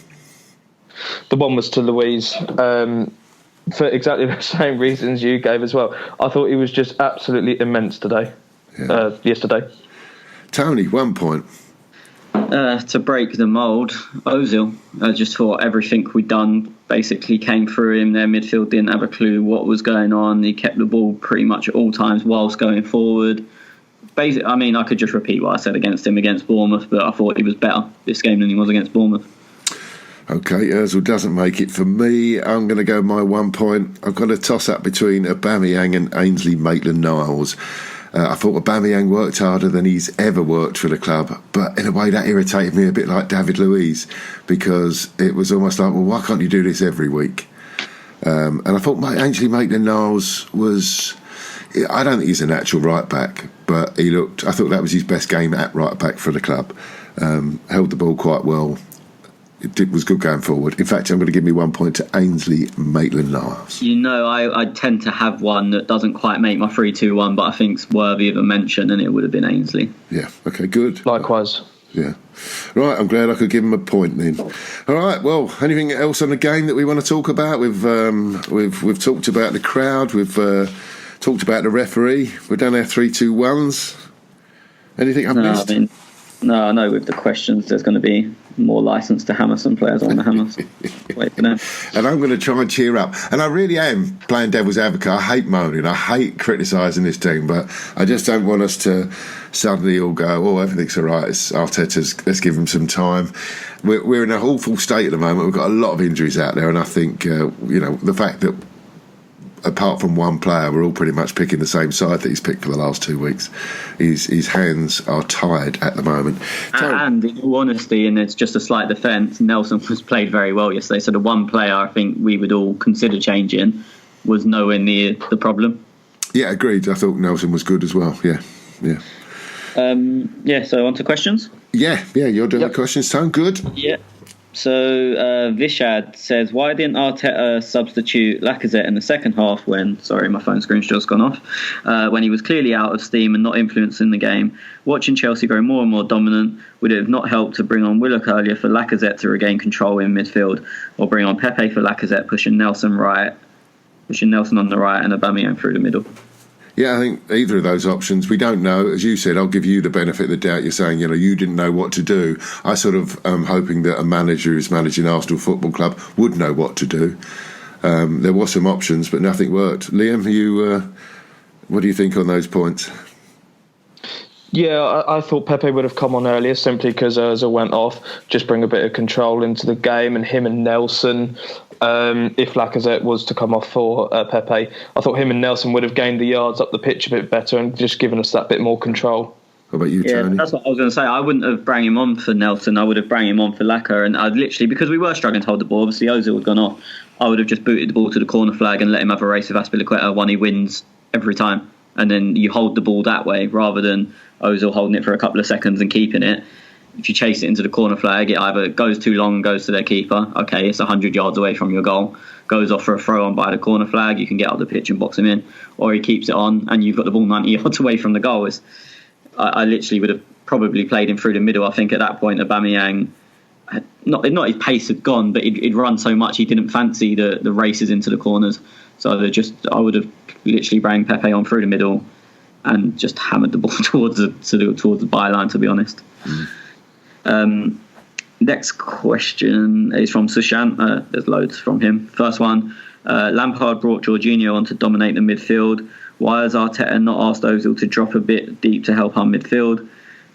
The one was to Luiz. For exactly the same reasons you gave as well. I thought he was just absolutely immense yesterday. Tony, 1 point. To break the mould, Ozil. I just thought everything we'd done basically came through him. Their midfield didn't have a clue what was going on. He kept the ball pretty much at all times whilst going forward. I could just repeat what I said against him against Bournemouth, but I thought he was better this game than he was against Bournemouth. Okay, Ozil doesn't make it for me. I'm going to go my 1 point. I've got a toss-up between Aubameyang and Ainsley Maitland-Niles. I thought Aubameyang worked harder than he's ever worked for the club, but in a way that irritated me a bit like David Luiz, because it was almost like, well, why can't you do this every week? And I thought Ainsley Maitland-Niles was... I don't think he's a natural right-back, but I thought that was his best game at right-back for the club. Held the ball quite well. It was good going forward. In fact, I'm going to give me 1 point to Ainsley Maitland-Niles. I tend to have one that doesn't quite make my 3-2-1, but I think's worthy of a mention, and it would have been Ainsley. Yeah, okay, good. Likewise. Yeah. Right, I'm glad I could give him a point then. All right, well, anything else on the game that we want to talk about? We've talked about the crowd. We've talked about the referee. We've done our 3-2-1s. Anything I've missed? I know with the questions there's going to be more licence to hammer some players on the hammers. Wait for them. And I'm going to try and cheer up. And I really am playing devil's advocate. I hate moaning. I hate criticising this team, but I just don't want us to suddenly all go, oh, everything's all right. It's Arteta's, let's give him some time. We're in an awful state at the moment. We've got a lot of injuries out there, and I think, the fact that apart from one player, we're all pretty much picking the same side that he's picked for the last 2 weeks. His hands are tied at the moment. And in all honesty, and it's just a slight defence, Nelson was played very well yesterday. So the one player I think we would all consider changing was nowhere near the problem. Yeah, agreed. I thought Nelson was good as well. Yeah. So on to questions? Yeah, you're doing the questions, Tone. Good. Yeah. So Vishad says, why didn't Arteta substitute Lacazette in the second half when my phone screen's just gone off, when he was clearly out of steam and not influencing the game? Watching Chelsea grow more and more dominant, would it have not helped to bring on Willock earlier for Lacazette to regain control in midfield, or bring on Pepe for Lacazette, pushing Nelson on the right and Aubameyang through the middle? Yeah, I think either of those options. We don't know. As you said, I'll give you the benefit of the doubt. You're saying, you didn't know what to do. I sort of am hoping that a manager who's managing Arsenal Football Club would know what to do. There were some options, but nothing worked. Liam, what do you think on those points? Yeah, I thought Pepe would have come on earlier simply because Ozil went off, just bring a bit of control into the game, and him and Nelson, if Lacazette was to come off for Pepe, I thought him and Nelson would have gained the yards up the pitch a bit better and just given us that bit more control. What about you, Tony? Yeah, that's what I was going to say. I wouldn't have brought him on for Nelson. I would have brought him on for Lacazette, and I'd literally, because we were struggling to hold the ball, obviously Ozil had gone off, I would have just booted the ball to the corner flag and let him have a race with Azpilicueta, one he wins every time. And then you hold the ball that way rather than Ozil holding it for a couple of seconds and keeping it. If you chase it into the corner flag, it either goes too long and goes to their keeper. Okay, it's 100 yards away from your goal. Goes off for a throw on by the corner flag. You can get out the pitch and box him in. Or he keeps it on and you've got the ball 90 yards away from the goal. I literally would have probably played him through the middle. I think at that point, Aubameyang, not his pace had gone, but he'd run so much he didn't fancy the races into the corners. So I would have literally brought Pepe on through the middle, and just hammered the ball towards the byline, to be honest. Next question is from Sushant. There's loads from him. First one, Lampard brought Jorginho on to dominate the midfield. Why has Arteta not asked Ozil to drop a bit deep to help our midfield?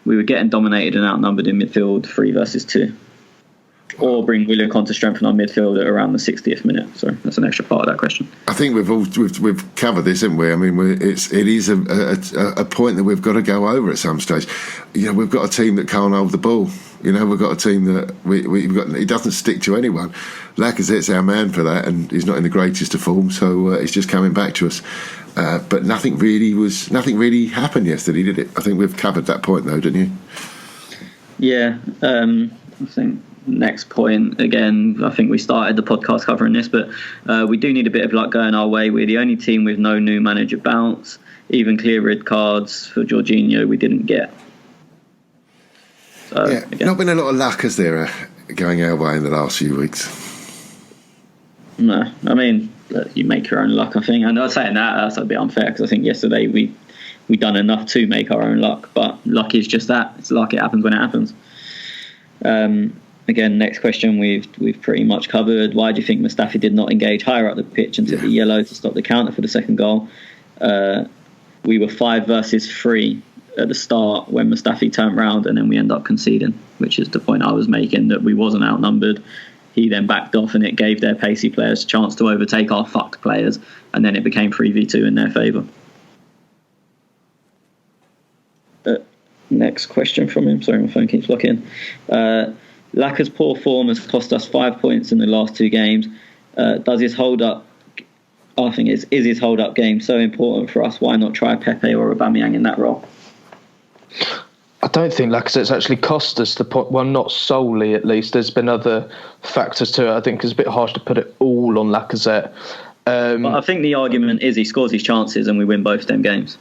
We were getting dominated and outnumbered in midfield 3 versus 2. Or bring Willian to strengthen our midfield at around the 60th minute. So that's an extra part of that question. I think we've covered this, haven't we? I mean, it is a point that we've got to go over at some stage. We've got a team that can't hold the ball. We've got a team that we've got. It doesn't stick to anyone. Lacazette's our man for that, and he's not in the greatest of form, so it's just coming back to us. But nothing really happened yesterday, did it? I think we've covered that point, though, didn't you? Yeah, I think. Next point, again, I think we started the podcast covering this, but we do need a bit of luck going our way. We're the only team with no new manager bounce. Even clear red cards for Jorginho we didn't get. So, again, not been a lot of luck, has there, going our way in the last few weeks? No, I mean, you make your own luck, I think. And I was saying that's a bit unfair, because I think yesterday we done enough to make our own luck, but luck is just that. It's luck, it happens when it happens. Again, next question we've pretty much covered. Why do you think Mustafi did not engage higher up the pitch and took the yellow to stop the counter for the second goal? We were 5 versus 3 at the start when Mustafi turned round, and then we end up conceding, which is the point I was making, that we wasn't outnumbered. He then backed off, and it gave their pacey players a chance to overtake our fucked players, and then it became 3v2 in their favour. Next question from him. Sorry, my phone keeps blocking. Laka's poor form has cost us 5 points in the last 2 games. Does his hold-up... I think is his hold-up game so important for us? Why not try Pepe or Aubameyang in that role? I don't think Lacazette's actually cost us the point. Well, not solely, at least. There's been other factors to it. I think it's a bit harsh to put it all on Lacazette. But I think the argument is he scores his chances and we win both them games.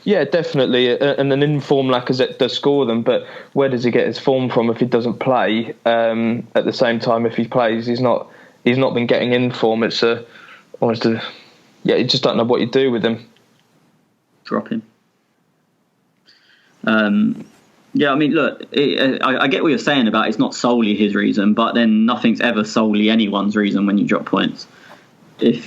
Yeah, definitely. And an informed Lacazette does score them, but where does he get his form from if he doesn't play? At the same time, if he plays, he's not been getting in form. You just don't know what you do with him. Drop him. Yeah, I mean, look, I get what you're saying about it's not solely his reason, but then nothing's ever solely anyone's reason when you drop points. I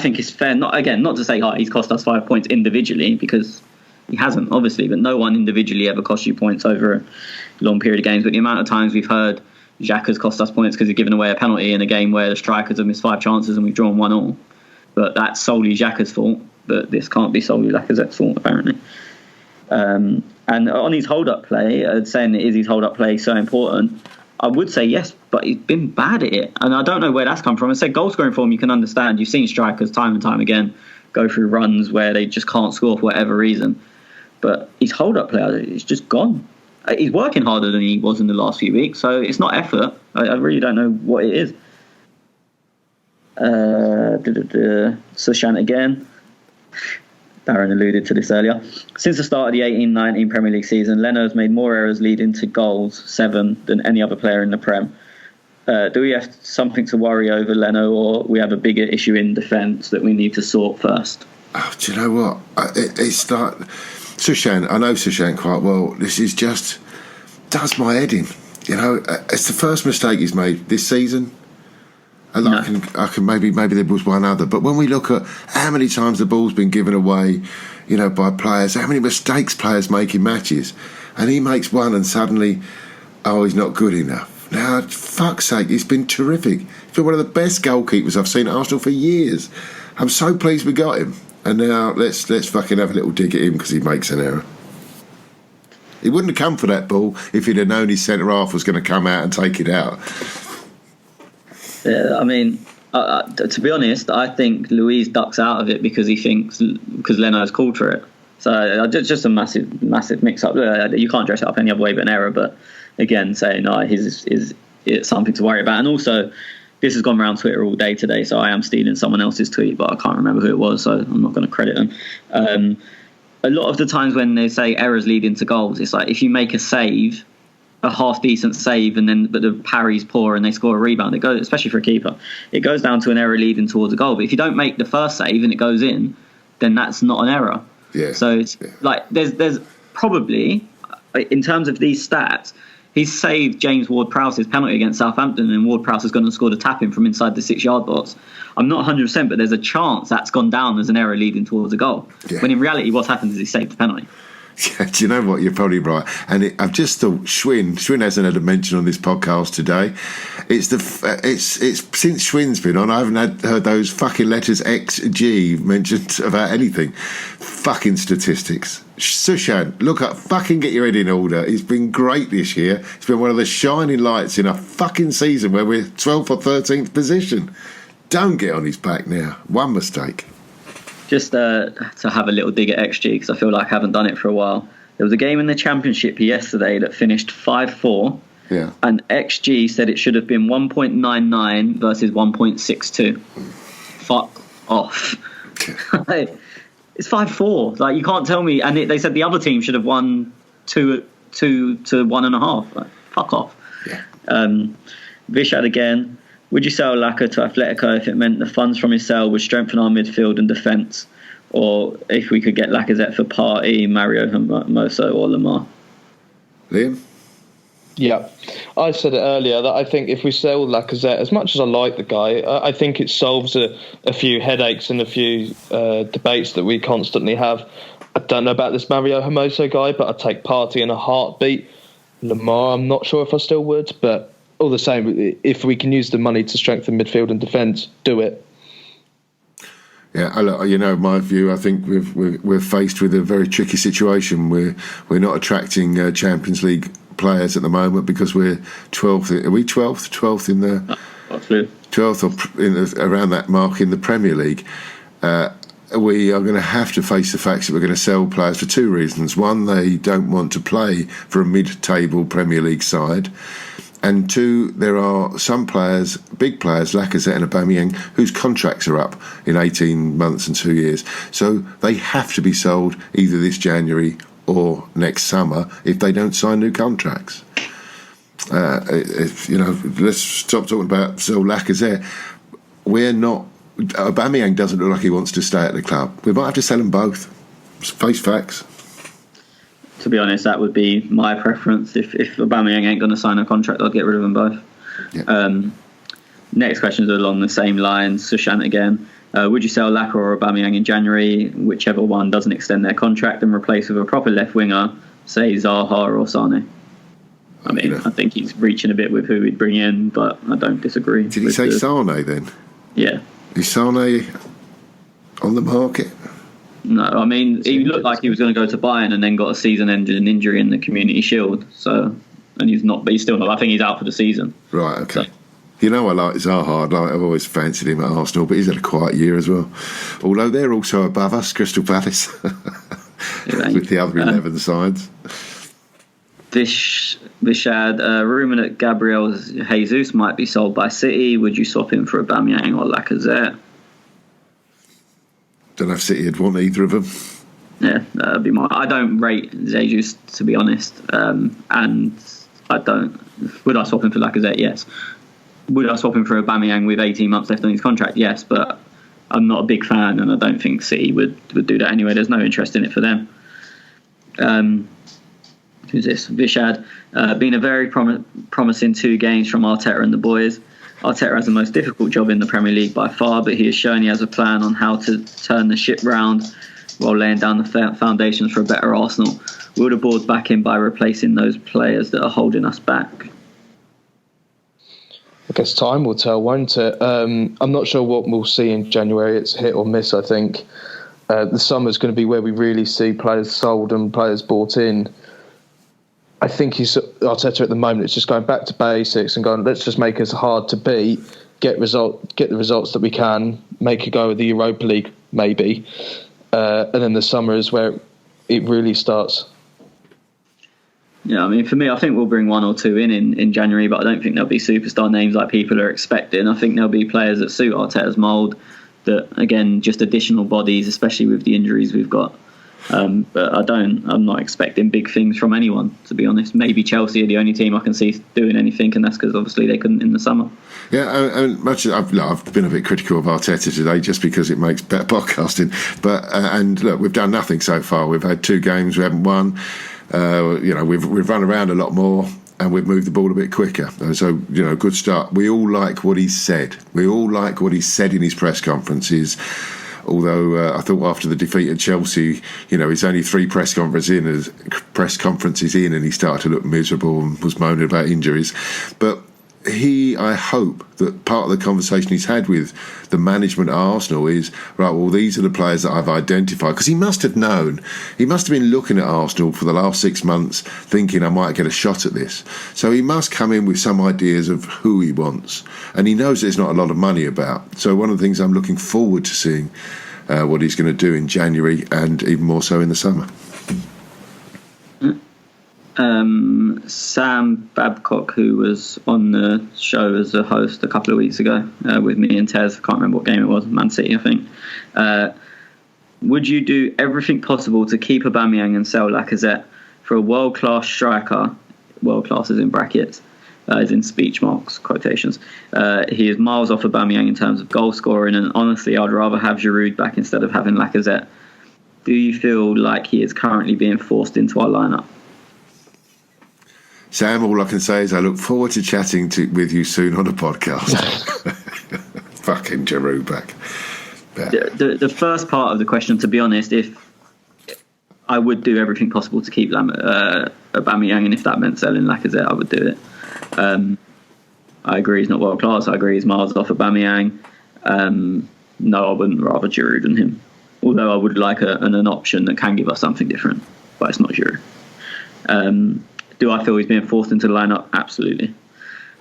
think it's fair, not to say he's cost us 5 points individually, because he hasn't, obviously, but no one individually ever costs you points over a long period of games. But the amount of times we've heard Xhaka's cost us points because he's given away a penalty in a game where the strikers have missed 5 chances and we've drawn 1-1, but that's solely Xhaka's fault. But this can't be solely Lacazette's fault, apparently. And on his hold-up play, saying is his hold-up play so important, I would say yes, but he's been bad at it. And I don't know where that's come from. I said goal-scoring form, you can understand. You've seen strikers time and time again go through runs where they just can't score for whatever reason. But his hold-up play is just gone. He's working harder than he was in the last few weeks, so it's not effort. I really don't know what it is. Sushant again. Darren alluded to this earlier. Since the start of the 18-19 Premier League season, Leno's made more errors leading to goals, 7, than any other player in the Prem. Do we have something to worry over Leno, or we have a bigger issue in defence that we need to sort first? Oh, do you know what? Sushant, I know Sushant quite well. This is just does my head in. It's the first mistake he's made this season. And I can maybe there was one other, but when we look at how many times the ball's been given away, by players, how many mistakes players make in matches, and he makes one, and suddenly, he's not good enough. Now, fuck's sake, he's been terrific. He's been one of the best goalkeepers I've seen at Arsenal for years. I'm so pleased we got him, and now let's fucking have a little dig at him because he makes an error. He wouldn't have come for that ball if he'd have known his centre half was going to come out and take it out. Yeah, I mean, to be honest, I think Luiz ducks out of it because Leno's called for it. So just a massive mix-up. You can't dress it up any other way but an error. But again, saying it's something to worry about. And also, this has gone around Twitter all day today, so I am stealing someone else's tweet, but I can't remember who it was, so I'm not going to credit them. A lot of the times when they say errors lead into goals, it's like if you make a save, a half decent save, but the parry's poor and they score a rebound, it goes, especially for a keeper, it goes down to an error leading towards a goal. But if you don't make the first save and it goes in, then that's not an error. Yeah. So it's like there's probably, in terms of these stats, he's saved James Ward-Prowse's penalty against Southampton, and Ward-Prowse has gone and scored a tap-in from inside the 6-yard box. I'm not 100%, but there's a chance that's gone down as an error leading towards a goal. Yeah. When in reality, what's happened is he saved the penalty. Yeah, do you know what? You're probably right. And I've just thought Schwinn hasn't had a mention on this podcast today. It's since Schwinn's been on, I haven't heard those fucking letters XG mentioned about anything. Fucking statistics. Sushant, look up, fucking get your head in order. He's been great this year. He's been one of the shining lights in a fucking season where we're 12th or 13th position. Don't get on his back now. One mistake. Just to have a little dig at XG, because I feel like I haven't done it for a while. There was a game in the Championship yesterday that finished 5-4. Yeah. And XG said it should have been 1.99 versus 1.62. Fuck off. It's 5-4. Like, you can't tell me. And they said the other team should have won 2 to 1.5. Like, fuck off. Yeah. Vishad again. Would you sell Laka to Atletico if it meant the funds from his sale would strengthen our midfield and defence? Or if we could get Lacazette for Partey, Mario Hermoso or Lamar? Liam? Yeah, I said it earlier that I think if we sell Lacazette, as much as I like the guy, I think it solves a few headaches and a few debates that we constantly have. I don't know about this Mario Hermoso guy, but I'd take Partey in a heartbeat. Lamar, I'm not sure if I still would, but all the same, if we can use the money to strengthen midfield and defence, do it. Yeah, you know, my view, I think we're faced with a very tricky situation. We're not attracting Champions League players at the moment because we're 12th. Are we 12th? 12th in the 12th or around that mark in the Premier League. We are going to have to face the fact that we're going to sell players for two reasons. One, they don't want to play for a mid-table Premier League side. And two, there are some players, big players, Lacazette and Aubameyang, whose contracts are up in 18 months and 2 years. So they have to be sold either this January or next summer if they don't sign new contracts. Let's stop talking about sell Lacazette. We're not. Aubameyang doesn't look like he wants to stay at the club. We might have to sell them both. Face facts. To be honest, that would be my preference. If Aubameyang ain't going to sign a contract, I'll get rid of them both. Yeah. Next questions are along the same lines. Sushant again. Would you sell Laka or Aubameyang in January, whichever one doesn't extend their contract, and replace with a proper left winger, say Zaha or Sane? I mean, I think he's reaching a bit with who he'd bring in, but I don't disagree. Did he say Sane then? Yeah. Is Sane on the market? No, I mean, he looked like he was going to go to Bayern and then got a season-ending injury in the Community Shield. So, and he's not, but he's still not. I think he's out for the season. Right. Okay. So. You know, I like Zaha. I've always fancied him at Arsenal, but he's had a quiet year as well. Although they're also above us, Crystal Palace, with the other 11 sides. Vishad, rumour that Gabriel Jesus might be sold by City. Would you swap him for Aubameyang or Lacazette? Don't know if City would want either of them. Yeah, that'd be my. I don't rate Jesus, to be honest, and I don't. Would I swap him for Lacazette? Yes. Would I swap him for Aubameyang with 18 months left on his contract? Yes, but I'm not a big fan, and I don't think City would do that anyway. There's no interest in it for them. Who's this? Vishad. Been a very promising 2 games from Arteta and the boys. Arteta has the most difficult job in the Premier League by far, but he has shown he has a plan on how to turn the ship round while laying down the foundations for a better Arsenal. Will the board back him by replacing those players that are holding us back? I guess time will tell, won't it? I'm not sure what we'll see in January. It's hit or miss, I think. The summer's going to be where we really see players sold and players bought in. I think Arteta at the moment is just going back to basics and going, let's just make us hard to beat, get the results that we can, make a go of the Europa League maybe, and then the summer is where it really starts. Yeah, I mean, for me, I think we'll bring 1 or 2 in January, but I don't think there'll be superstar names like people are expecting. I think there'll be players that suit Arteta's mould, that, again, just additional bodies, especially with the injuries we've got. But I'm not expecting big things from anyone, to be honest. Maybe Chelsea are the only team I can see doing anything, and that's because obviously they couldn't in the summer. Yeah, and much I've been a bit critical of Arteta today just because it makes better podcasting. But and look, we've done nothing so far. We've had 2 games, we haven't won. We've run around a lot more, and we've moved the ball a bit quicker. So, good start. We all like what he said. We all like what he said in his press conferences. Although I thought after the defeat at Chelsea, he's only 3 press conferences in, and he started to look miserable and was moaning about injuries. But I hope that part of the conversation he's had with the management at Arsenal is, right, well, these are the players that I've identified. Because he must have known. He must have been looking at Arsenal for the last 6 months thinking I might get a shot at this. So he must come in with some ideas of who he wants. And he knows there's not a lot of money about. So one of the things I'm looking forward to seeing what he's going to do in January and even more so in the summer. Sam Babcock, who was on the show as a host a couple of weeks ago with me and Tez, I can't remember what game it was, Man City I think, would you do everything possible to keep Aubameyang and sell Lacazette for a world-class striker? World-class is in brackets, is in speech marks, quotations. He is miles off Aubameyang in terms of goal scoring, and honestly I'd rather have Giroud back instead of having Lacazette. Do you feel like he is currently being forced into our lineup? Sam, all I can say is I look forward to chatting with you soon on a podcast. Fucking Giroud back. Yeah. The first part of the question, to be honest, if I would do everything possible to keep Aubameyang, and if that meant selling Lacazette, I would do it. I agree he's not world class. I agree he's miles off Aubameyang. No, I wouldn't rather Giroud than him. Although I would like an option that can give us something different, but it's not Giroud. Do I feel he's being forced into the lineup? Absolutely.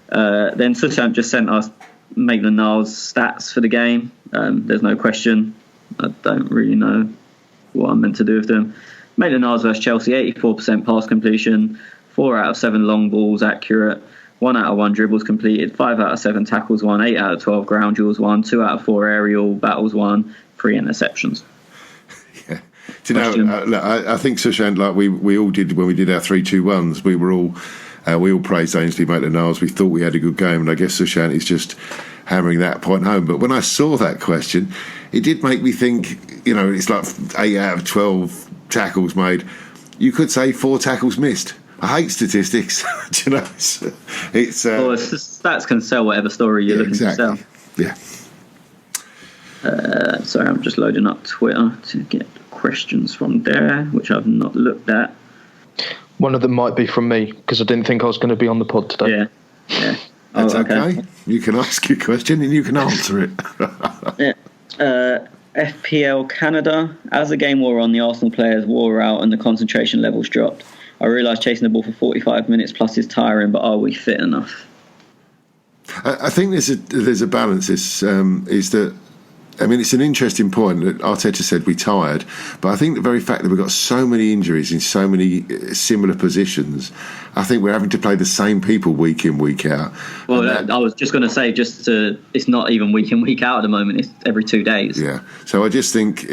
Then Sushant just sent us Maitland-Niles stats for the game. There's no question. I don't really know what I'm meant to do with them. Maitland-Niles versus Chelsea, 84% pass completion, 4 out of 7 long balls accurate, 1 out of 1 dribbles completed, 5 out of 7 tackles won, 8 out of 12 ground duels won, 2 out of 4 aerial battles won, 3 interceptions. Yeah. Do you know, I think, Sushant, like we all did when we did our 3-2-1s, we all praised Ainsley Maitland-Niles. We thought we had a good game, and I guess Sushant is just hammering that point home. But when I saw that question, it did make me think, it's like 8 out of 12 tackles made. You could say 4 tackles missed. I hate statistics. Do you know? It's stats can sell whatever story you're looking to sell. Yeah. Sorry, I'm just loading up Twitter to get questions from there, which I've not looked at. One of them might be from me, because I didn't think I was going to be on the pod today. Yeah. That's okay. You can ask your question and you can answer it. Yeah. FPL Canada. As the game wore on, the Arsenal players wore out and the concentration levels dropped. I realise chasing the ball for 45 minutes plus is tiring, but are we fit enough? I think there's a balance. Is that, I mean, it's an interesting point that Arteta said we tired, but I think the very fact that we've got so many injuries in so many similar positions, I think we're having to play the same people week in, week out. Well, I was just going to say, it's not even week in, week out at the moment. It's every 2 days. Yeah. So I just think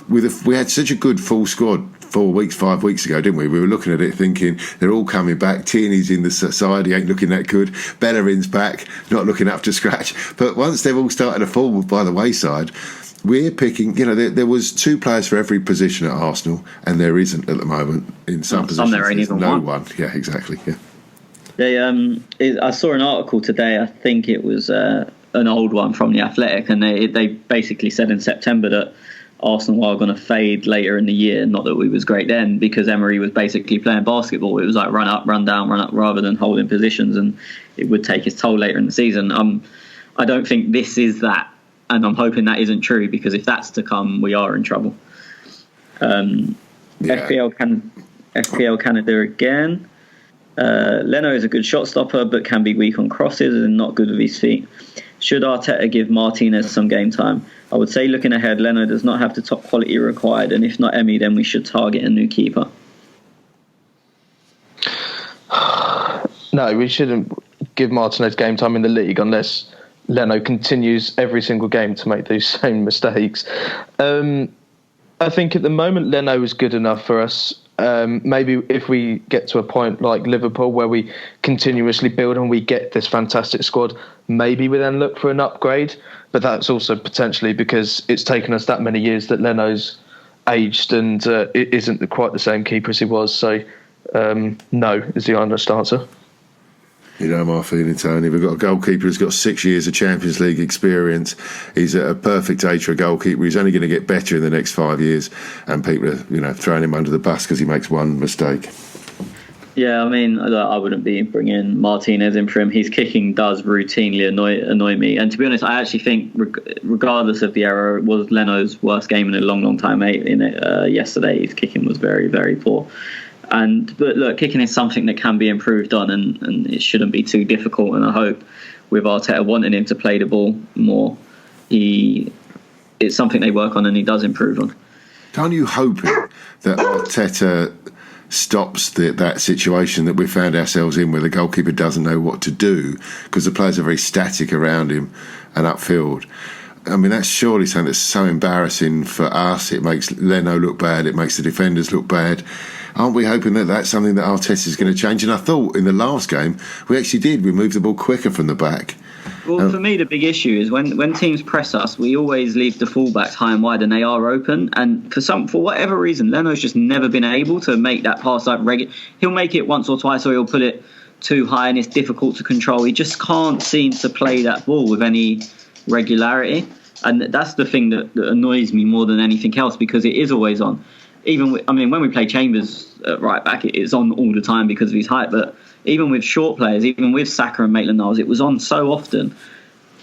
we had such a good full squad 5 weeks ago, didn't we? We were looking at it thinking they're all coming back. Tierney's in the side, he ain't looking that good. Bellerin's back, not looking up to scratch. But once they've all started to fall by the wayside, we're picking, there was 2 players for every position at Arsenal, and there isn't at the moment. In some positions, there ain't even no one. Yeah, exactly. Yeah. I saw an article today, I think it was an old one from The Athletic, and they basically said in September that Arsenal are going to fade later in the year. Not that we was great then, because Emery was basically playing basketball. It was like run up, run down, run up, rather than holding positions, and it would take its toll later in the season. I don't think this is that, and I'm hoping that isn't true, because if that's to come, we are in trouble. FPL Canada again. Leno is a good shot stopper, but can be weak on crosses and not good with his feet. Should Arteta give Martinez some game time? I would say, looking ahead, Leno does not have the top quality required, and if not Emi, then we should target a new keeper. No, we shouldn't give Martinez game time in the league unless Leno continues every single game to make those same mistakes. I think at the moment Leno is good enough for us. Maybe if we get to a point like Liverpool where we continuously build and we get this fantastic squad, maybe we then look for an upgrade. But that's also potentially because it's taken us that many years that Leno's aged and it isn't quite the same keeper as he was. So no is the honest answer. You know my feeling, Tony. We've got a goalkeeper who's got 6 years of Champions League experience. He's at a perfect age for a goalkeeper. He's only going to get better in the next 5 years, and people are, throwing him under the bus because he makes one mistake. Yeah, I mean, I wouldn't be bringing Martinez in for him. His kicking does routinely annoy me. And to be honest, I actually think, regardless of the error, it was Leno's worst game in a long, long time. Yesterday, his kicking was very, very poor. But look, kicking is something that can be improved on, and it shouldn't be too difficult. And I hope with Arteta wanting him to play the ball more, it's something they work on and he does improve on. Aren't you hoping that Arteta stops that situation that we found ourselves in where the goalkeeper doesn't know what to do because the players are very static around him and upfield? I mean, that's surely something that's so embarrassing for us. It makes Leno look bad. It makes the defenders look bad. Aren't we hoping that that's something that Arteta is going to change? And I thought in the last game, we actually did. We moved the ball quicker from the back. Well, for me, the big issue is when teams press us, we always leave the fullbacks high and wide and they are open. And for whatever reason, Leno's just never been able to make that pass like regular. He'll make it once or twice or he'll put it too high and it's difficult to control. He just can't seem to play that ball with any regularity. And that's the thing that annoys me more than anything else because it is always on. When we play Chambers right back, it's on all the time because of his height. But even with short players, even with Saka and Maitland-Niles, it was on so often.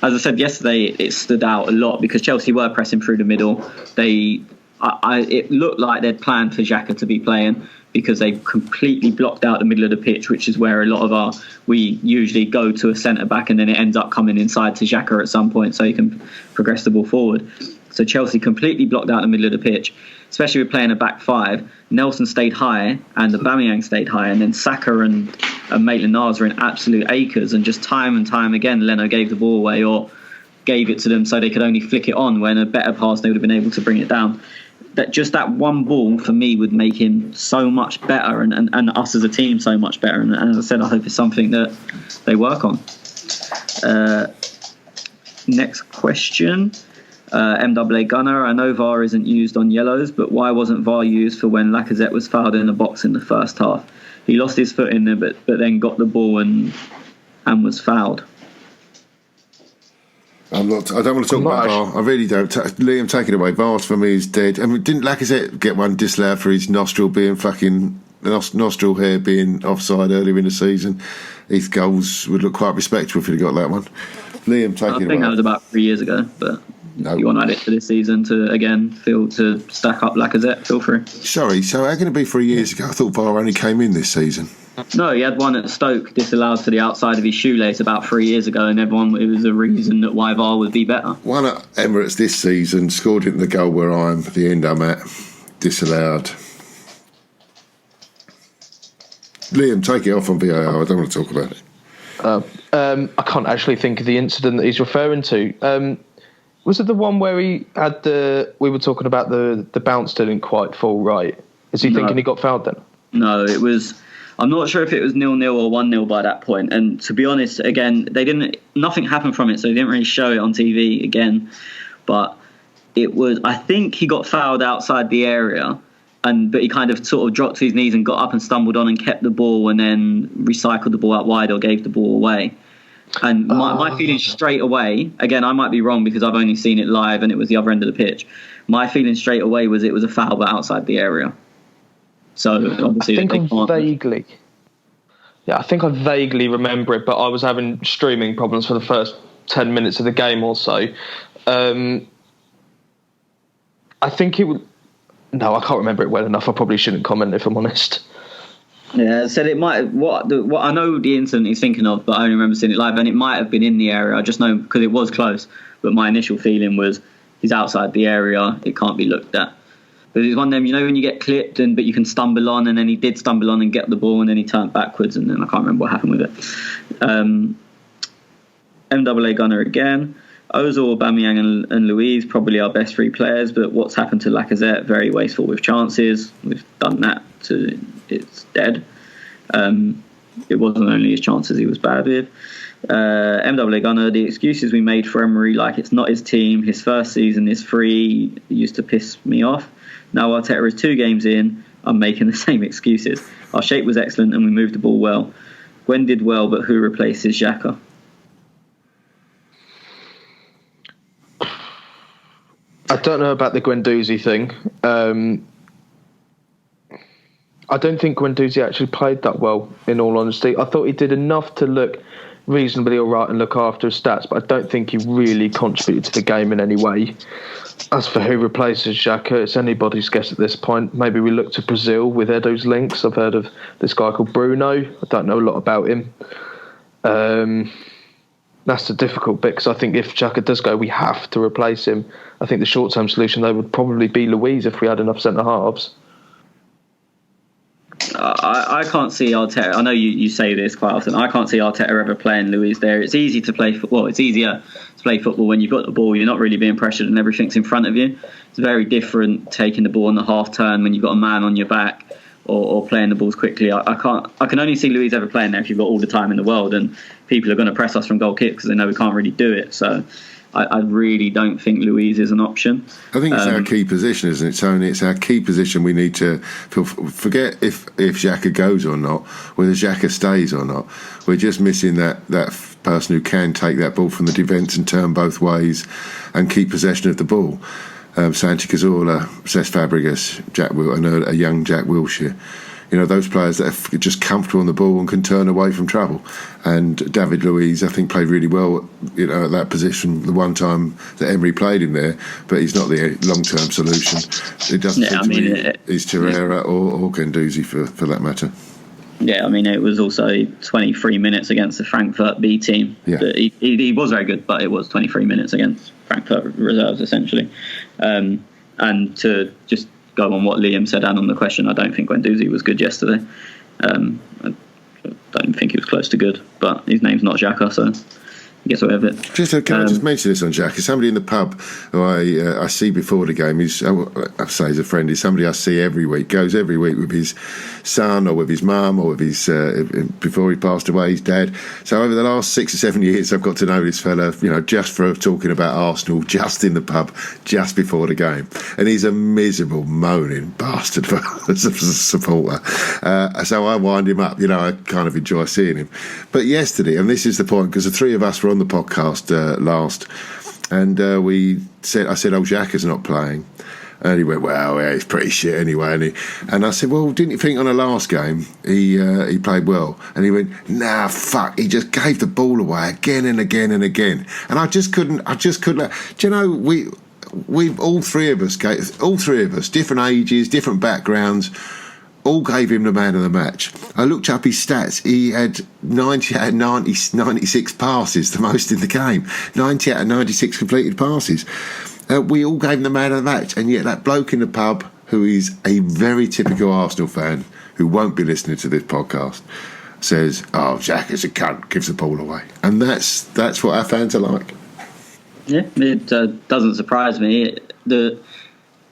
As I said yesterday, it stood out a lot because Chelsea were pressing through the middle. It looked like they'd planned for Xhaka to be playing because they completely blocked out the middle of the pitch, which is where a lot of we usually go to a centre-back and then it ends up coming inside to Xhaka at some point so he can progress the ball forward. So Chelsea completely blocked out the middle of the pitch, especially with playing a back five. Nelson stayed high and Aubameyang stayed high, and then Saka and Maitland-Niles were in absolute acres, and just time and time again Leno gave the ball away or gave it to them so they could only flick it on when a better pass they would have been able to bring it down. That one ball for me would make him so much better and us as a team so much better, and as I said, I hope it's something that they work on. Next question. MWA Gunner, I know VAR isn't used on yellows, but why wasn't VAR used for when Lacazette was fouled in the box in the first half? He lost his foot in there, but then got the ball and was fouled. I don't want to talk about VAR. I really don't. Liam, take it away. VAR for me is dead. I mean, didn't Lacazette get one disallowed for his nostril hair being offside earlier in the season? His goals would look quite respectable if he'd got that one. Liam, take it away. I think that was about 3 years ago, but if you want to add it to this season to stack up Lacazette, feel free. Sorry, so how can it be 3 years ago? I thought VAR only came in this season. No, he had one at Stoke disallowed to the outside of his shoelace about 3 years ago, and it was a reason that why VAR would be better. One at Emirates this season, scored it in the goal where the end I'm at, disallowed. Liam, take it off on VAR. I don't want to talk about it. I can't actually think of the incident that he's referring to. Was it the one where we were talking about the bounce didn't quite fall right? Is he thinking he got fouled then? No, it was. I'm not sure if it was 0-0 or 1-0 by that point. And to be honest, again, nothing happened from it, so they didn't really show it on TV again. But it was. I think he got fouled outside the area, but he kind of sort of dropped to his knees and got up and stumbled on and kept the ball and then recycled the ball out wide or gave the ball away. And my feeling straight away, again, I might be wrong because I've only seen it live and it was the other end of the pitch. My feeling straight away was it was a foul but outside the area. So obviously, I think I vaguely remember it, but I was having streaming problems for the first 10 minutes of the game or so. I think it would. No, I can't remember it well enough. I probably shouldn't comment if I'm honest. Yeah, said it might. What I know the incident he's thinking of, but I only remember seeing it live, and it might have been in the area. I just know because it was close. But my initial feeling was he's outside the area. It can't be looked at. But it's one of them, when you get clipped, but you can stumble on, and then he did stumble on and get the ball, and then he turned backwards, and then I can't remember what happened with it. MWA Gunner again. Ozil, Aubameyang and Luiz probably our best three players, but what's happened to Lacazette? Very wasteful with chances. We've done that to it's dead. It wasn't only his chances he was bad with. MWA Gunner, the excuses we made for Emery, like it's not his team, his first season is free, used to piss me off. Now Arteta is 2 games in, I'm making the same excuses. Our shape was excellent and we moved the ball well. Gwen did well, but who replaces Xhaka? I don't know about the Guendouzi thing. I don't think Guendouzi actually played that well, in all honesty. I thought he did enough to look reasonably all right and look after his stats, but I don't think he really contributed to the game in any way. As for who replaces Xhaka, it's anybody's guess at this point. Maybe we look to Brazil with Edo's links. I've heard of this guy called Bruno. I don't know a lot about him. That's the difficult bit, because I think if Xhaka does go, we have to replace him. I think the short-term solution, though, would probably be Luiz if we had enough centre-halves. I can't see Arteta. I know you say this quite often. I can't see Arteta ever playing Luiz there. It's easy to play football. It's easier to play football when you've got the ball. You're not really being pressured and everything's in front of you. It's very different taking the ball on the half turn when you've got a man on your back or playing the balls quickly. I can only see Luiz ever playing there if you've got all the time in the world and people are going to press us from goal kicks because they know we can't really do it. So I really don't think Luiz is an option. I think it's our key position, isn't it, Tony? It's our key position. We need to forget if Xhaka goes or not, whether Xhaka stays or not. We're just missing that person who can take that ball from the defence and turn both ways and keep possession of the ball. Santi Cazorla, Cesc Fabregas, a young Jack Wilshere. You know, those players that are just comfortable on the ball and can turn away from trouble. And David Luiz, I think, played really well, you know, at that position the one time that Emery played him there, but he's not the long-term solution. It doesn't seem to be it's Torreira or Guendouzi for that matter. Yeah, I mean, it was also 23 minutes against the Frankfurt B team. Yeah. He was very good, but it was 23 minutes against Frankfurt reserves, essentially. And to just go on what Liam said and on the question, I don't think Guendouzi was good yesterday. I don't think he was close to good, but his name's not Xhaka, so I guess we'll have it. Can I just mention this on Xhaka? Somebody in the pub who I see before the game, I say he's a friend, he's somebody I see every week, goes every week with his son or with his mum or with his, before he passed away, his dad. So over the last 6 or 7 years, I've got to know this fella, you know, just for talking about Arsenal, just in the pub, just before the game. And he's a miserable, moaning bastard as a supporter. So I wind him up, you know, I kind of enjoy seeing him. But yesterday, and this is the point, because the three of us were on the podcast last, and I said, Xhaka's not playing. And he went, well, yeah, he's pretty shit anyway. And I said, well, didn't you think on the last game he played well? And he went, nah, fuck, he just gave the ball away again and again and again. And I just couldn't. Do you know, we all three of us, different ages, different backgrounds, all gave him the man of the match. I looked up his stats. He had 90 out of 96 passes, the most in the game. 90 out of 96 completed passes. We all gave him the man of the match, and yet that bloke in the pub, who is a very typical Arsenal fan, who won't be listening to this podcast, says, oh, Jack is a cunt, gives the ball away. And that's what our fans are like. Yeah, it doesn't surprise me.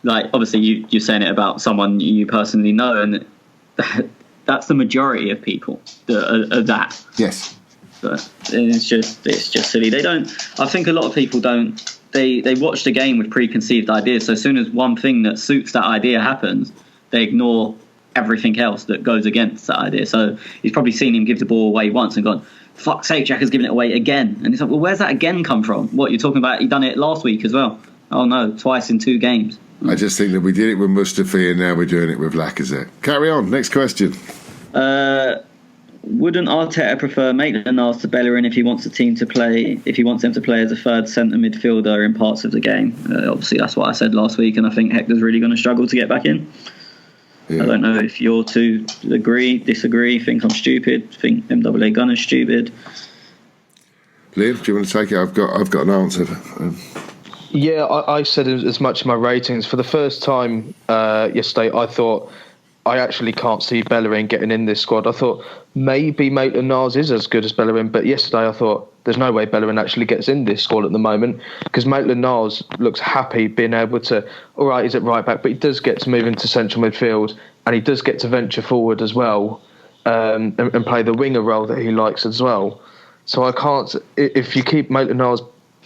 Obviously you're saying it about someone you personally know, and that's the majority of people that are that. Yes. But it's just silly. I think a lot of people don't. They watch the game with preconceived ideas. So as soon as one thing that suits that idea happens, they ignore everything else that goes against that idea. So he's probably seen him give the ball away once and gone, fuck's sake, Jack has given it away again. And he's like, well, where's that again come from? What, you're talking about he done it last week as well? Oh no, twice in 2 games. I just think that we did it with Mustafi and now we're doing it with Lacazette. Carry on, next question. Wouldn't Arteta prefer Maitland-Niles to Bellerin if he wants them to play as a third centre midfielder in parts of the game? Obviously, that's what I said last week, and I think Hector's really going to struggle to get back in. Yeah. I don't know if you're to agree, disagree, think I'm stupid, think MWA Gunner's stupid. Liv, do you want to take it? I've got an answer. Yeah, I said as much in my ratings. For the first time yesterday, I thought I actually can't see Bellerin getting in this squad. I thought maybe Maitland-Niles is as good as Bellerin, but yesterday I thought there's no way Bellerin actually gets in this squad at the moment, because Maitland-Niles looks happy being able to, all right, he's at right back, but he does get to move into central midfield, and he does get to venture forward as well, and play the winger role that he likes as well. So I can't, if you keep Maitland-Niles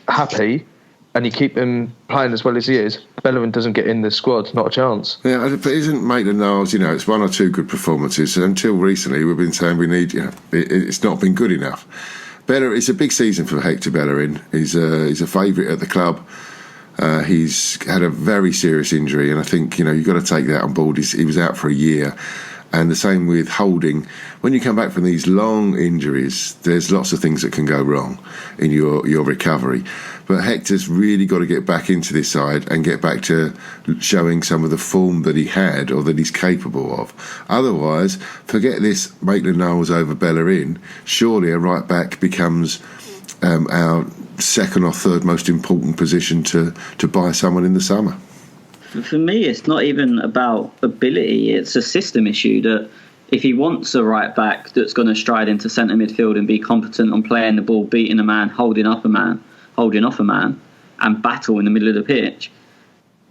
happy and you keep him playing as well as he is, Bellerin doesn't get in this squad, not a chance. Yeah, but isn't Maitland-Niles, it's one or two good performances. Until recently, we've been saying we need, it's not been good enough. It's a big season for Hector Bellerin. He's a favourite at the club. He's had a very serious injury, and I think you've got to take that on board. He was out for a year, and the same with Holding. When you come back from these long injuries, there's lots of things that can go wrong in your recovery. But Hector's really got to get back into this side and get back to showing some of the form that he had or that he's capable of. Otherwise, forget this Maitland-Niles over Bellerin. Surely a right back becomes our second or third most important position to buy someone in the summer. For me, it's not even about ability. It's a system issue that if he wants a right back that's going to stride into centre midfield and be competent on playing the ball, beating a man, holding off a man, and battle in the middle of the pitch,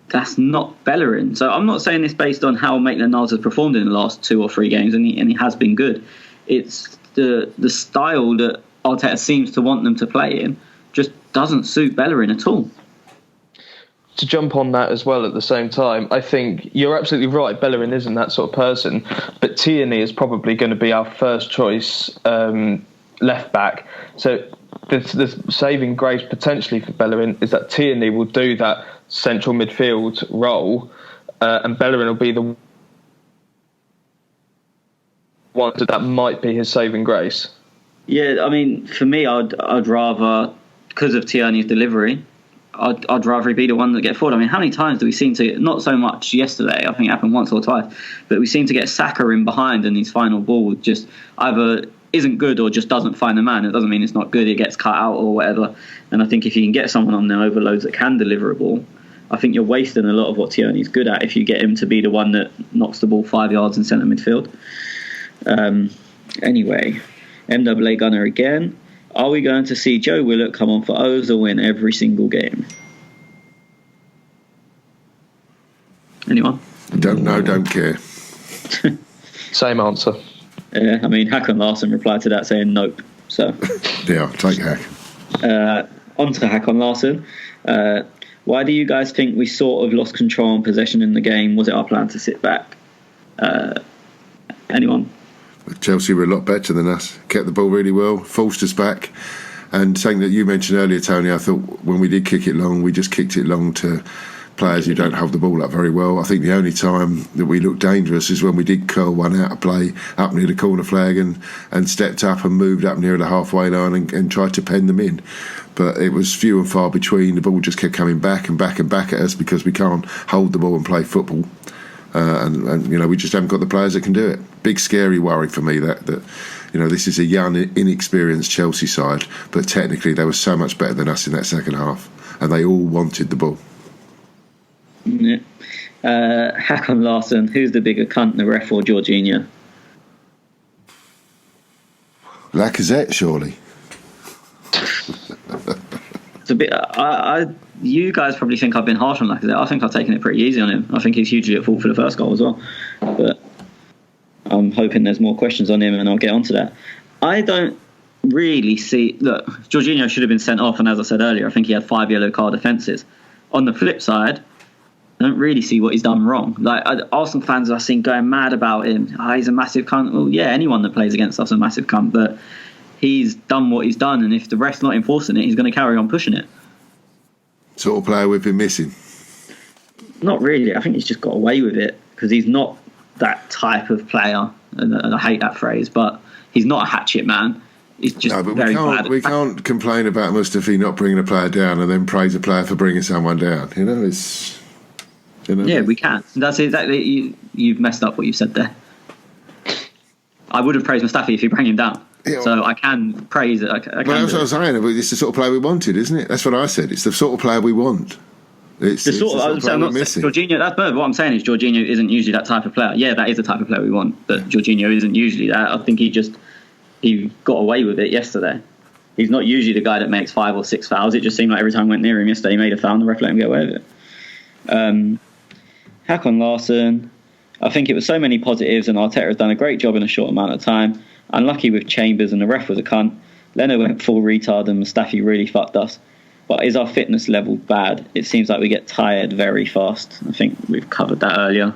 that's not Bellerin. So I'm not saying this based on how Maitland-Niles has performed in the last 2 or 3 games, and he has been good. It's the style that Arteta seems to want them to play in just doesn't suit Bellerin at all. To jump on that as well at the same time, I think you're absolutely right. Bellerin isn't that sort of person, but Tierney is probably going to be our first choice left back. So the saving grace potentially for Bellerin is that Tierney will do that central midfield role, and Bellerin will be the one that might be his saving grace. Yeah, I mean, for me, I'd rather, because of Tierney's delivery, I'd rather he be the one that get forward. I mean, how many times do we seem to, not so much yesterday, I think it happened once or twice, but we seem to get Saka in behind and his final ball just either isn't good or just doesn't find the man. It doesn't mean it's not good, it gets cut out or whatever. And I think if you can get someone on there overloads that can deliver a ball, I think you're wasting a lot of what Tierney's good at if you get him to be the one that knocks the ball 5 yards in centre midfield. Anyway, MWA Gunner again. Are we going to see Joe Willock come on for O's a win every single game? Anyone? Don't know, don't care. Same answer. Yeah, I mean, Hakan Larsson replied to that saying nope. So Yeah, take Hack. On to Hakan Larsson. Why do you guys think we sort of lost control and possession in the game? Was it our plan to sit back? Anyone? Chelsea were a lot better than us, kept the ball really well, forced us back. And something that you mentioned earlier, Tony, I thought when we did kick it long, we just kicked it long to players who don't hold the ball up very well. I think the only time that we looked dangerous is when we did curl one out of play up near the corner flag and stepped up and moved up near the halfway line and tried to pen them in. But it was few and far between. The ball just kept coming back and back and back at us because we can't hold the ball and play football. And we just haven't got the players that can do it. Big scary worry for me that this is a young, inexperienced Chelsea side, but technically they were so much better than us in that second half, and they all wanted the ball. Yeah. Hakan Larsson, who's the bigger cunt, the ref or Jorginho? Lacazette, surely. It's a bit. You guys probably think I've been harsh on Lacazette. I think I've taken it pretty easy on him. I think he's hugely at fault for the first goal as well. But I'm hoping there's more questions on him, and I'll get onto that. I don't really see. Look, Jorginho should have been sent off, and as I said earlier, I think he had 5 yellow card offences. On the flip side, I don't really see what he's done wrong. Like Arsenal fans I've seen going mad about him. He's a massive cunt. Well, yeah, anyone that plays against us is a massive cunt, but he's done what he's done, and if the ref's not enforcing it, he's going to carry on pushing it. Sort of player we've been missing. Not really. I think he's just got away with it because he's not that type of player, and I hate that phrase, but he's not a hatchet man. He's just very bad. We can't complain about Mustafi not bringing a player down and then praise a player for bringing someone down. Yeah, we can. That's exactly. You've messed up what you said there. I would have praised Mustafi if you bring him down. Yeah, so I can praise it. Well, that's what I was saying. It's the sort of player we wanted, isn't it? That's what I said. It's the sort of player we want. It's the sort of player we're missing. Jorginho. That's what I'm saying is Jorginho isn't usually that type of player. Yeah, that is the type of player we want, but Jorginho isn't usually that. I think he got away with it yesterday. He's not usually the guy that makes 5 or 6 fouls. It just seemed like every time I went near him yesterday, he made a foul and the ref let him get away with it. Hakon Larsson, I think it was so many positives, and Arteta has done a great job in a short amount of time. Unlucky with Chambers, and the ref was a cunt. Leno went full retard, and Mustafi really fucked us. But is our fitness level bad? It seems like we get tired very fast. I think we've covered that earlier.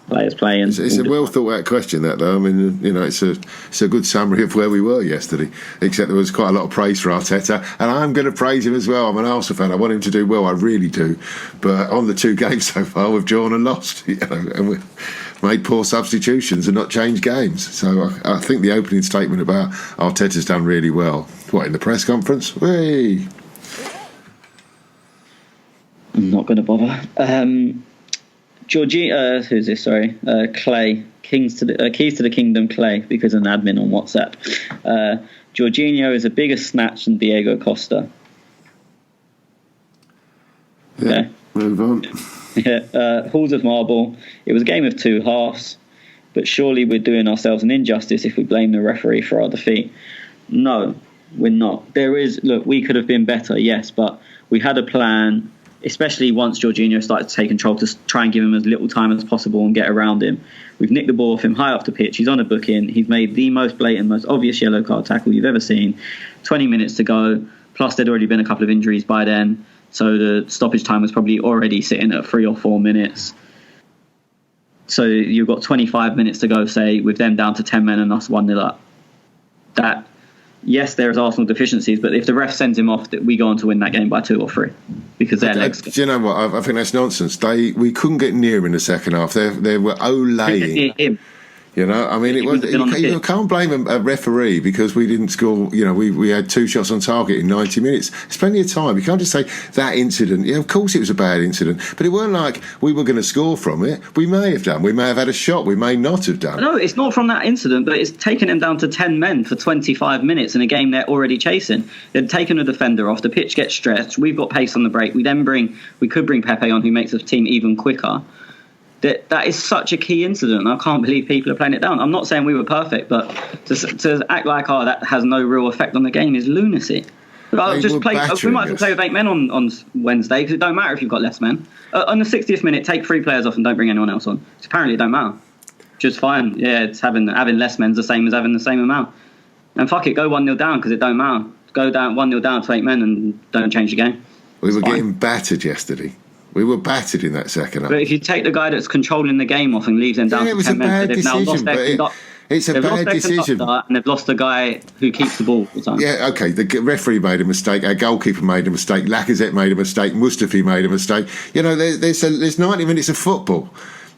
Players playing. It's a well thought out question, that, though. I mean, it's a good summary of where we were yesterday. Except there was quite a lot of praise for Arteta, and I'm going to praise him as well. I'm an Arsenal fan. I want him to do well. I really do. But on the 2 games so far, we've drawn and lost, and we've made poor substitutions and not changed games. So I think the opening statement about Arteta's done really well. What, in the press conference? Whee! I'm not going to bother. Who's this? Sorry, Clay. Keys to the Kingdom, Clay, because of an admin on WhatsApp. Jorginho is a bigger snatch than Diego Costa. Yeah, okay. Move on. Yeah, Halls of Marble. It was a game of 2 halves, but surely we're doing ourselves an injustice if we blame the referee for our defeat. No, we're not. Look, we could have been better, yes, but we had a plan. Especially once Jorginho started to take control, to try and give him as little time as possible and get around him. We've nicked the ball off him high up the pitch. He's on a booking. He's made the most blatant, most obvious yellow card tackle you've ever seen. 20 minutes to go. Plus, there'd already been a couple of injuries by then. So the stoppage time was probably already sitting at 3 or 4 minutes. So you've got 25 minutes to go, say, with them down to 10 men and us 1-0 up. That, yes, there's Arsenal deficiencies, but if the ref sends him off, we go on to win that game by 2 or 3 because their legs. Do you know what? I think that's nonsense. We couldn't get near him in the second half. They were olaying him. I mean, you can't blame a referee because we didn't score. We had 2 shots on target in 90 minutes. It's plenty of time. You can't just say that incident. Yeah, of course it was a bad incident, but it weren't like we were going to score from it. We may have done. We may have had a shot. We may not have done. No, it's not from that incident, but it's taken him down to 10 men for 25 minutes in a game they're already chasing. They'd taken a defender off. The pitch gets stretched. We've got pace on the break. We could bring Pepe on, who makes the team even quicker. That is such a key incident. I can't believe people are playing it down. I'm not saying we were perfect, but to act like that has no real effect on the game is lunacy. We might as well play with 8 men on Wednesday because it don't matter if you've got less men. On the 60th minute, take 3 players off and don't bring anyone else on. Apparently it don't matter. Just fine. Yeah, it's having less men's the same as having the same amount. And fuck it, go 1-0 down because it don't matter. Go down 1-0 down to 8 men and don't change the game. We were getting battered yesterday. We were battered in that second half. But if you take the guy that's controlling the game off and leaves them down to 10 men, they've now lost their conductor. It's a bad decision. And they've lost the guy who keeps the ball all the time. Yeah, okay, the referee made a mistake, our goalkeeper made a mistake, Lacazette made a mistake, Mustafi made a mistake. There's 90 minutes of football.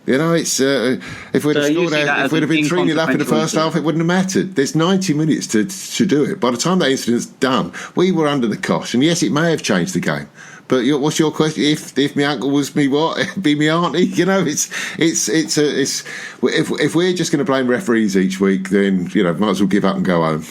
It's if we'd have scored if we'd have been 3-0 up in the first half, it wouldn't have mattered. There's 90 minutes to do it. By the time that incident's done, we were under the cosh, and yes, it may have changed the game. But what's your question? If my uncle was me, what? It'd be me auntie. If we're just going to blame referees each week, then might as well give up and go home.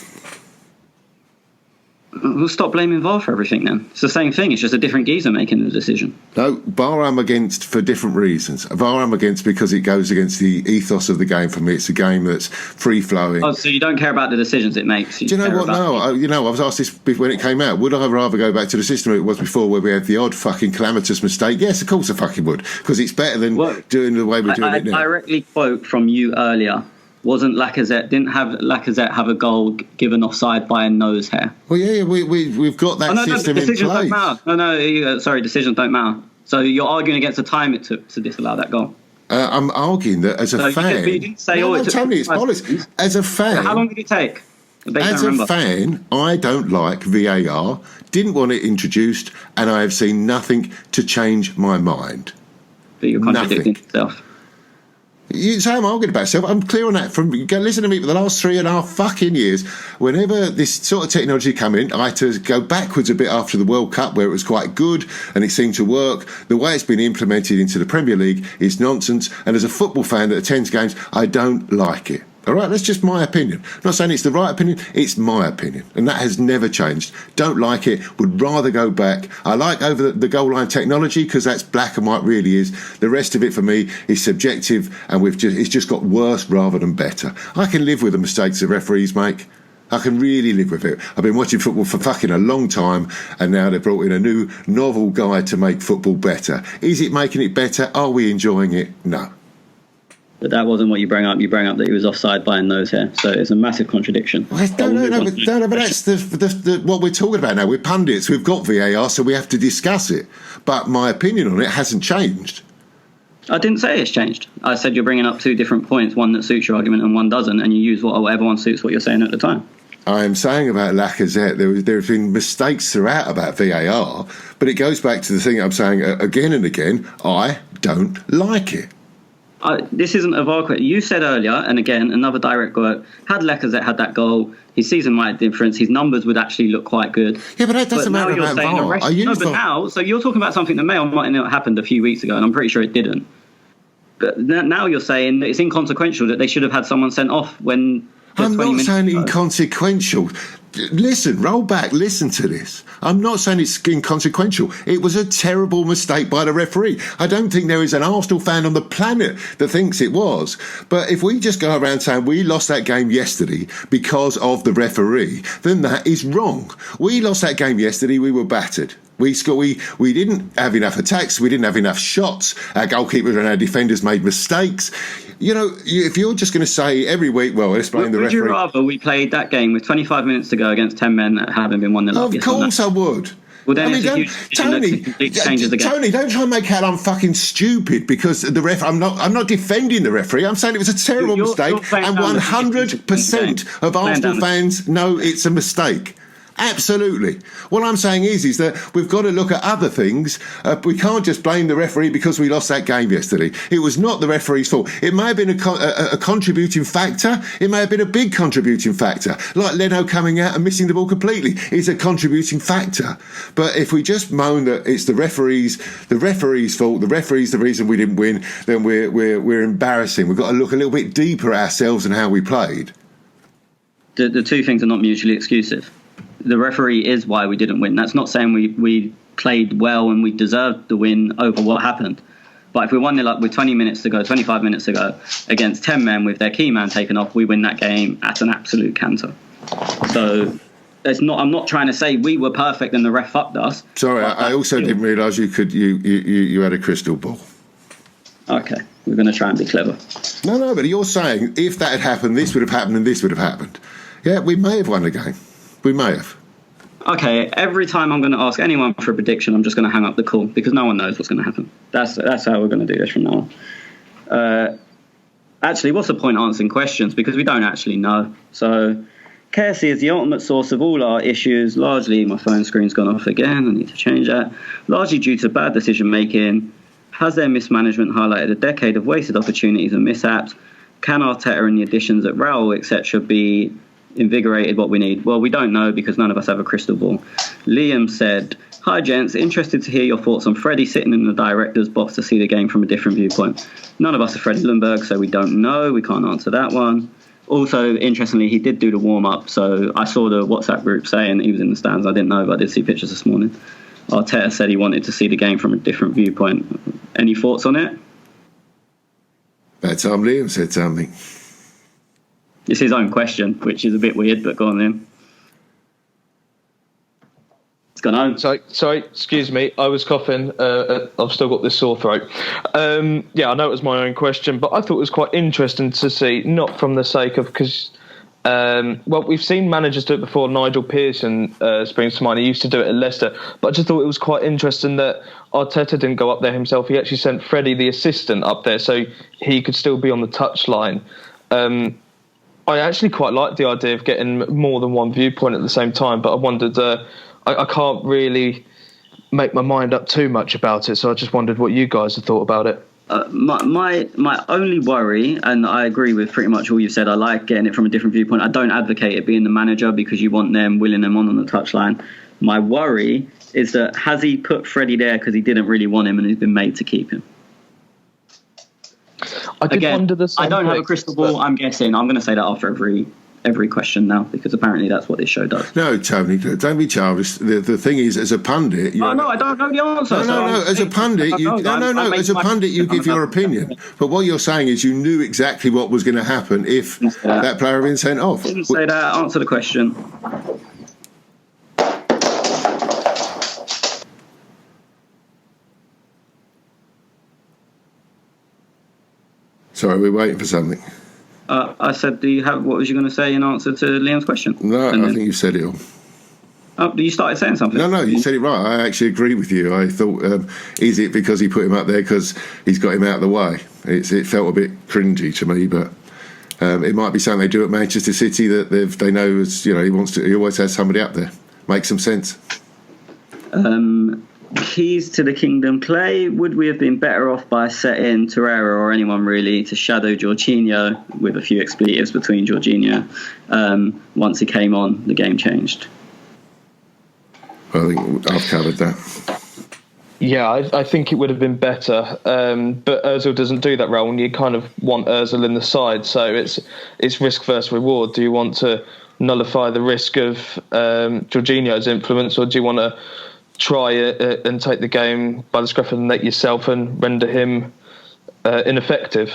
We'll stop blaming VAR for everything then. It's the same thing. It's just a different geezer making the decision. No, VAR I'm against for different reasons. VAR I'm against because it goes against the ethos of the game for me. It's a game that's free-flowing. Oh, so you don't care about the decisions it makes? Do you know what? No. I was asked this when it came out. Would I rather go back to the system it was before where we had the odd fucking calamitous mistake? Yes, of course I fucking would. Because it's better than doing the way we're doing it now. I directly quote from you earlier. Didn't have Lacazette have a goal given offside by a nose hair? Well, yeah, we've got that system in place. Don't matter. Sorry, decisions don't matter. So you're arguing against the time it took to disallow that goal. I'm arguing that as a fan. You didn't say, Tony, it's bollocks. As a fan, how long did it take? As a fan, I don't like VAR. Didn't want it introduced, and I have seen nothing to change my mind. But you're contradicting yourself. You say I'm arguing about myself. I'm clear on that. Listen to me for the last 3.5 fucking years. Whenever this sort of technology came in, I had to go backwards a bit after the World Cup, where it was quite good and it seemed to work. The way it's been implemented into the Premier League is nonsense. And as a football fan that attends games, I don't like it. All right, that's just my opinion. I'm not saying it's the right opinion, it's my opinion. And that has never changed. Don't like it, would rather go back. I like over the goal line technology because that's black and white really is. The rest of it for me is subjective and it's just got worse rather than better. I can live with the mistakes the referees make. I can really live with it. I've been watching football for fucking a long time, and now they've brought in a new novel guy to make football better. Is it making it better? Are we enjoying it? No. But that wasn't what you bring up. You bring up that he was offside by a nose hair. So it's a massive contradiction. But that's what we're talking about now. We're pundits. We've got VAR, so we have to discuss it. But my opinion on it hasn't changed. I didn't say it's changed. I said you're bringing up two different points, one that suits your argument and one doesn't, and you use whatever one suits what you're saying at the time. I am saying about Lacazette, there have been mistakes throughout about VAR, but it goes back to the thing I'm saying again and again, I don't like it. This isn't a VAR question. You said earlier, and again, another direct quote, had Lacazette had that goal, his season might have difference, his numbers would actually look quite good. Yeah, but that doesn't matter about VAR. So you're talking about something that may or might not have happened a few weeks ago, and I'm pretty sure it didn't. But now you're saying that it's inconsequential, that they should have had someone sent off when... I'm not saying inconsequential. Listen, roll back, listen to this. I'm not saying it's inconsequential. It was a terrible mistake by the referee. I don't think there is an Arsenal fan on the planet that thinks it was. But if we just go around saying we lost that game yesterday because of the referee, then that is wrong. We lost that game yesterday, we were battered. We didn't have enough attacks, we didn't have enough shots, our goalkeepers and our defenders made mistakes. You know, if you're just going to say every week, well, let's blame the referee. Would you rather we played that game with 25 minutes to go against 10 men that haven't been 1-0 up? Of course I would. Well, then it's a huge Tony, changes the game. Tony, don't try and make out I'm fucking stupid because the ref. I'm not defending the referee. I'm saying it was a terrible mistake, and 100% of Arsenal fans know it's a mistake. Absolutely. What I'm saying is that we've got to look at other things. We can't just blame the referee because we lost that game yesterday. It was not the referee's fault. It may have been a contributing factor. It may have been a big contributing factor. Like Leno coming out and missing the ball completely is a contributing factor. But if we just moan that it's the referee's fault, the referee's the reason we didn't win, then we're embarrassing. We've got to look a little bit deeper at ourselves and how we played. The two things are not mutually exclusive. The referee is why we didn't win. That's not saying we played well and we deserved the win over what happened. But if we won it with 20 minutes to go, 25 minutes to go, against 10 men with their key man taken off, we win that game at an absolute canter. So I'm not trying to say we were perfect and the ref fucked us. Sorry, I also didn't realise you had a crystal ball. Okay, we're going to try and be clever. No, but you're saying if that had happened, this would have happened and this would have happened. Yeah, we may have won the game. We may have. Okay, every time I'm going to ask anyone for a prediction, I'm just going to hang up the call because no one knows what's going to happen. That's how we're going to do this from now on. Actually, what's the point answering questions? Because we don't actually know. So, KSC is the ultimate source of all our issues. Largely, my phone screen's gone off again. I need to change that. Largely due to bad decision making. Has their mismanagement highlighted a decade of wasted opportunities and mishaps? Can Arteta and the additions at Raul, etc., be invigorated what we need? Well, we don't know because none of us have a crystal ball. Liam said, "Hi gents, interested to hear your thoughts on Freddie sitting in the director's box to see the game from a different viewpoint. None of us are Freddie Lundberg, so we don't know. We can't answer that one." Also, interestingly, he did do the warm-up, so I saw the WhatsApp group saying he was in the stands. I didn't know, but I did see pictures this morning. Arteta said he wanted to see the game from a different viewpoint. Any thoughts on it? That time Liam said something. It's his own question, which is a bit weird, but go on then. It's gone home. Sorry, excuse me. I was coughing. I've still got this sore throat. Yeah, I know it was my own question, but I thought it was quite interesting to see, not from the sake of, because, well, we've seen managers do it before. Nigel Pearson springs to mind. He used to do it at Leicester, but I just thought it was quite interesting that Arteta didn't go up there himself. He actually sent Freddie, the assistant, up there so he could still be on the touchline. I actually quite like the idea of getting more than one viewpoint at the same time, but I wondered, I can't really make my mind up too much about it, so I just wondered what you guys had thought about it. My only worry, and I agree with pretty much all you said, I like getting it from a different viewpoint. I don't advocate it being the manager because you want them willing them on the touchline. My worry is that has he put Freddie there because he didn't really want him and he's been made to keep him? I don't have a crystal ball. I'm guessing. I'm going to say that after every every question now, because apparently that's what this show does. No, Tony, don't be childish. The thing is, as a pundit, no, I don't know the answer. No. As a pundit, As a pundit, you give your opinion. But what you're saying is, you knew exactly what was going to happen if that player had been sent off. Didn't say that. Answer the question. Sorry, we're waiting for something. I said, what was you going to say in answer to Liam's question? No, I think you said it all. Oh, you started saying something. No, you said it right. I actually agree with you. I thought, is it because he put him up there because he's got him out of the way? It felt a bit cringy to me, but it might be something they do at Manchester City that they know he always has somebody up there. Makes some sense. Keys to the Kingdom, Clay. Would we have been better off by setting Torreira or anyone really to shadow Jorginho, with a few expletives between Jorginho? Once he came on, the game changed. I think I've covered that. Yeah, I think it would have been better, but Ozil doesn't do that role, and you kind of want Ozil in the side, so it's risk versus reward. Do you want to nullify the risk of Jorginho's influence, or do you want to try it and take the game by the scruff of the neck yourself and render him ineffective?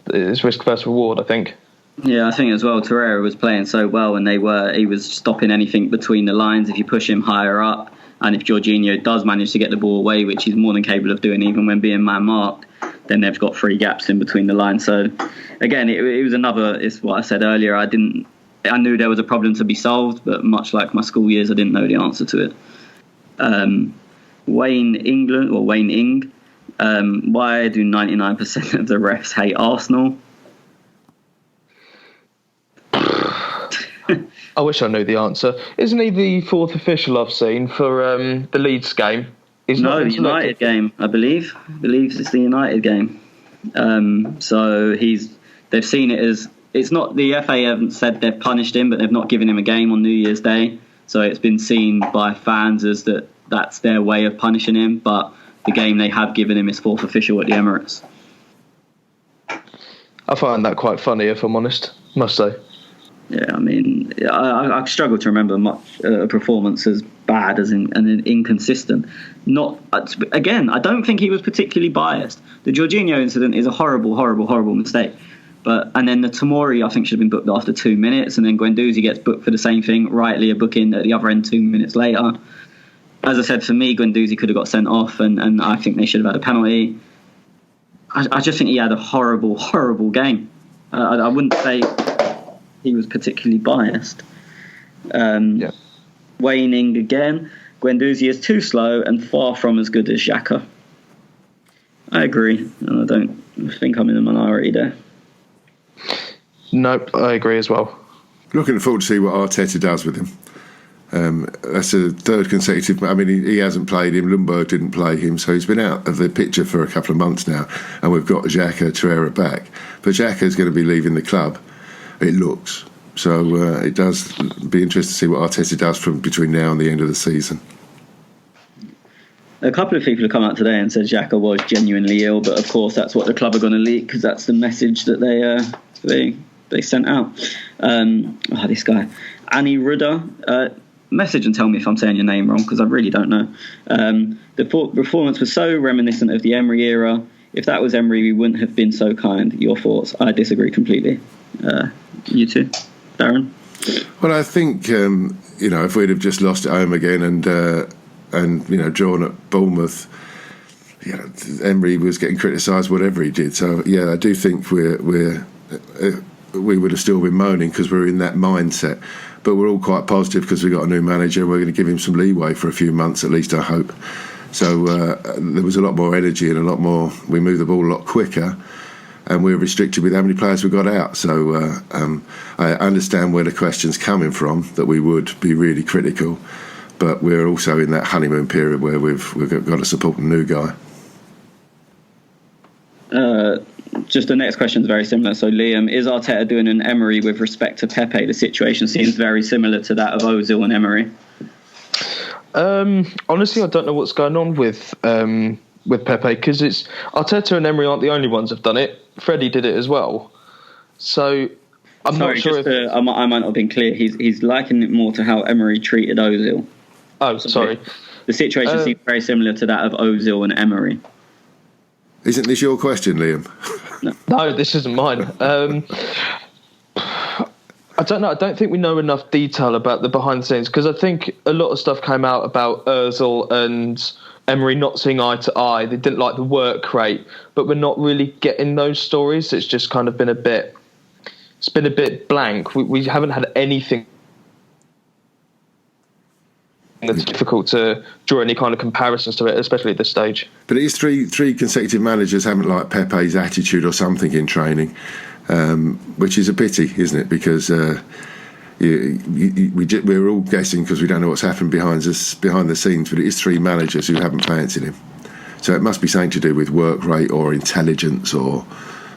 It's risk versus reward, I think. Yeah, I think as well, Torreira was playing so well, and he was stopping anything between the lines if you push him higher up, and if Jorginho does manage to get the ball away, which he's more than capable of doing even when being man-marked, then they've got 3 gaps in between the lines. So again, it was it's what I said earlier, I knew there was a problem to be solved, but much like my school years, I didn't know the answer to it. Wayne Ing, why do 99% of the refs hate Arsenal? I wish I knew the answer. Isn't he the 4th official I've seen for the Leeds game? No, the United game, I believe. I believe it's the United game. So they've seen it as, it's not, the FA haven't said they've punished him, but they've not given him a game on New Year's Day. So it's been seen by fans as that's their way of punishing him. But the game they have given him is 4th official at the Emirates. I find that quite funny, if I'm honest, must say. Yeah, I mean, I struggle to remember much a performance as bad as and inconsistent. Again, I don't think he was particularly biased. The Jorginho incident is a horrible, horrible, horrible mistake. And then the Tomori, I think, should have been booked after 2 minutes, and then Guendouzi gets booked for the same thing, rightly a booking at the other end 2 minutes later. As I said, for me, Guendouzi could have got sent off, and I think they should have had a penalty. I just think he had a horrible, horrible game. I wouldn't say he was particularly biased. Waning again. Guendouzi is too slow and far from as good as Xhaka. I agree, and I don't think I'm in the minority there. Nope, I agree as well. Looking forward to see what Arteta does with him. That's a 3rd consecutive. I mean, he hasn't played him. Ljungberg didn't play him, so he's been out of the picture for a couple of months now. And we've got Xhaka, Torreira back, but Xhaka's going to be leaving the club. It looks so. It does be interesting to see what Arteta does from between now and the end of the season. A couple of people have come out today and said Xhaka was genuinely ill, but of course that's what the club are going to leak, because that's the message that they sent out. This guy, Annie Rudder, message and tell me if I'm saying your name wrong, because I really don't know. The performance was so reminiscent of the Emery era. If that was Emery, we wouldn't have been so kind. Your thoughts? I disagree completely. You too, Darren? Well, I think if we'd have just lost at home again and drawn at Bournemouth, Emery was getting criticised whatever he did. So I do think we would have still been moaning because we're in that mindset. But we're all quite positive because we've got a new manager. We're going to give him some leeway for a few months at least, I hope. So there was a lot more energy and a lot more. We moved the ball a lot quicker, and we're restricted with how many players we got out. So I understand where the question's coming from, that we would be really critical, but we're also in that honeymoon period where we've got to support a new guy. Just the next question is very similar. So, Liam, is Arteta doing an Emery with respect to Pepe? The situation seems very similar to that of Ozil and Emery. Honestly, I don't know what's going on with Pepe, because Arteta and Emery aren't the only ones who've done it. Freddie did it as well. So I'm not sure if... I might not have been clear. He's likening it more to how Emery treated Ozil. Oh, sorry. The situation seems very similar to that of Ozil and Emery. Isn't this your question, Liam? No, this isn't mine. I don't know. I don't think we know enough detail about the behind the scenes, because I think a lot of stuff came out about Ozil and Emery not seeing eye to eye. They didn't like the work rate, but we're not really getting those stories. It's just kind of been a bit blank. We haven't had anything that's difficult to draw any kind of comparisons to it, especially at this stage. But it is three consecutive managers haven't liked Pepe's attitude or something in training, which is a pity, isn't it? Because we're all guessing because we don't know what's happened behind the scenes, but it is three managers who haven't fancied him. So it must be something to do with work rate or intelligence, or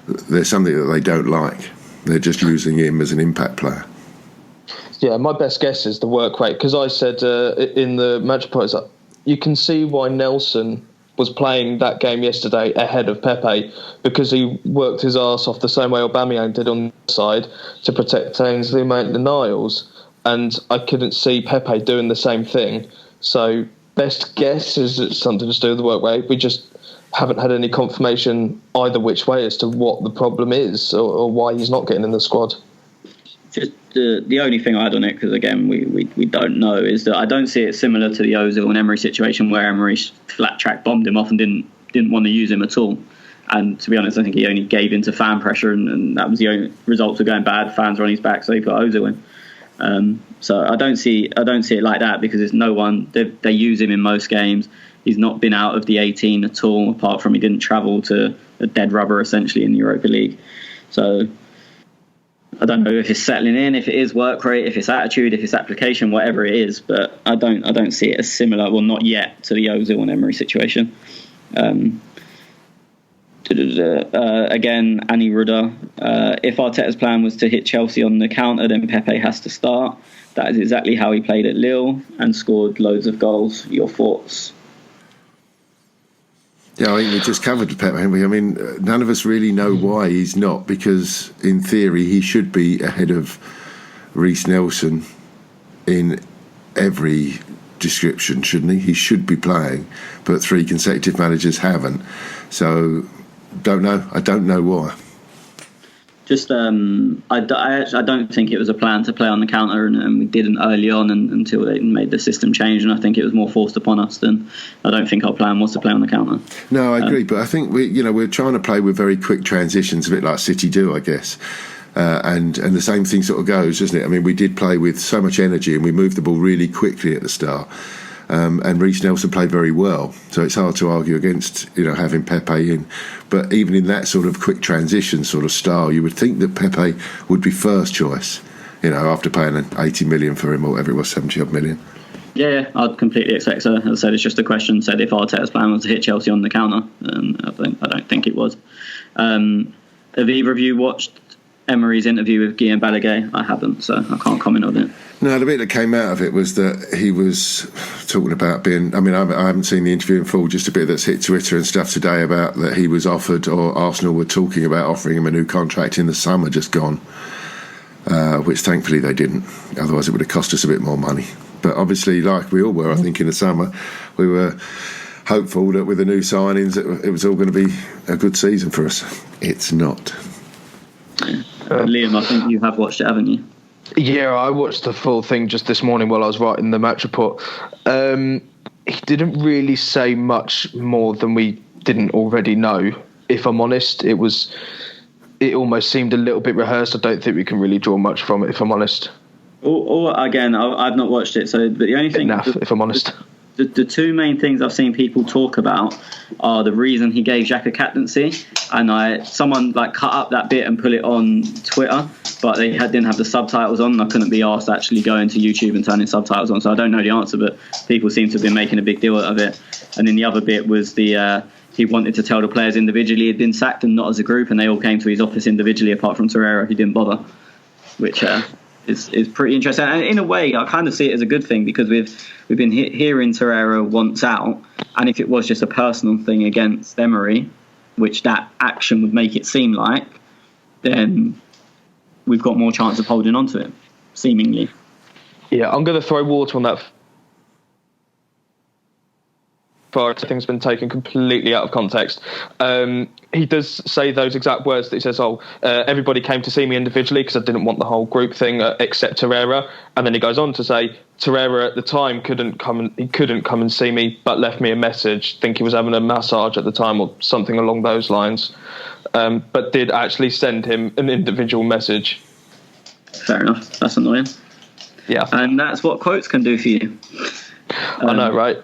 there's something that they don't like. They're just using him as an impact player. Yeah, my best guess is the work rate, because I said in the match reports, you can see why Nelson was playing that game yesterday ahead of Pepe, because he worked his arse off the same way Aubameyang did on the side to protect Ainsley Maitland-Niles, and I couldn't see Pepe doing the same thing. So best guess is it's something to do with the work rate. We just haven't had any confirmation either which way as to what the problem is or why he's not getting in the squad. Just the only thing I had on it, because again we don't know, is that I don't see it similar to the Ozil and Emery situation where Emery flat track bombed him off and didn't want to use him at all. And to be honest, I think he only gave in to fan pressure, and that was the only results were going bad. Fans were on his back, so he put Ozil in. So I don't see it like that, because there's no one. They use him in most games. He's not been out of the 18 at all, apart from he didn't travel to a dead rubber essentially in the Europa League. So I don't know if it's settling in, if it is work rate, if it's attitude, if it's application, whatever it is. But I don't see it as similar, well, not yet, to the Ozil and Emery situation. Again, Annie Rudder. If Arteta's plan was to hit Chelsea on the counter, then Pepe has to start. That is exactly how he played at Lille and scored loads of goals. Your thoughts? Yeah, I think we just covered Pepe, haven't we? I mean, none of us really know why he's not, because in theory he should be ahead of Reiss Nelson in every description, shouldn't he? He should be playing, but three consecutive managers haven't. So, don't know. I don't know why. Just, I don't think it was a plan to play on the counter, and we didn't early on until they made the system change, and I think it was more forced upon us than I don't think our plan was to play on the counter. No, I agree, but I think we're trying to play with very quick transitions, a bit like City do, I guess. And the same thing sort of goes, doesn't it? I mean, we did play with so much energy and we moved the ball really quickly at the start. And Reiss Nelson played very well, so it's hard to argue against having Pepe in. But even in that sort of quick transition sort of style, you would think that Pepe would be first choice. After paying 80 million for him, or whatever it was, 70 odd million. Yeah, I'd completely expect so. As I said, it's just a question. Said if Arteta's plan was to hit Chelsea on the counter, I don't think it was. Have either of you watched Emery's interview with Guillaume Balaguer? I haven't, so I can't comment on it. No, the bit that came out of it was that he was talking about being... I mean, I haven't seen the interview in full, just a bit that's hit Twitter and stuff today about that he was offered, or Arsenal were talking about offering him a new contract in the summer just gone, which thankfully they didn't. Otherwise it would have cost us a bit more money. But obviously, like we all were, I think, in the summer, we were hopeful that with the new signings it was all going to be a good season for us. It's not. Yeah. Liam, I think you have watched it, haven't you? Yeah, I watched the full thing just this morning while I was writing the match report. He didn't really say much more than we didn't already know. If I'm honest, it almost seemed a little bit rehearsed. I don't think we can really draw much from it, if I'm honest. Or again, I've not watched it, so but the only thing, if I'm honest. The two main things I've seen people talk about are the reason he gave Xhaka captaincy, and someone cut up that bit and put it on Twitter, but they didn't have the subtitles on, and I couldn't be asked to actually go into YouTube and turn in subtitles on, so I don't know the answer, but people seem to have been making a big deal out of it. And then the other bit was he wanted to tell the players individually he'd been sacked and not as a group, and they all came to his office individually apart from Torreira, who didn't bother, which is pretty interesting. And in a way, I kind of see it as a good thing, because we've been hearing Torreira wants out, and if it was just a personal thing against Emery, which that action would make it seem like, then we've got more chance of holding on to him, seemingly. Yeah, I'm going to throw water on that. Things been taken completely out of context. He does say those exact words that he says, everybody came to see me individually because I didn't want the whole group thing except Torreira. And then he goes on to say Torreira at the time couldn't come and see me, but left me a message. Think he was having a massage at the time or something along those lines, but did actually send him an individual message. Fair enough. That's annoying. Yeah. And that's what quotes can do for you. I know, right?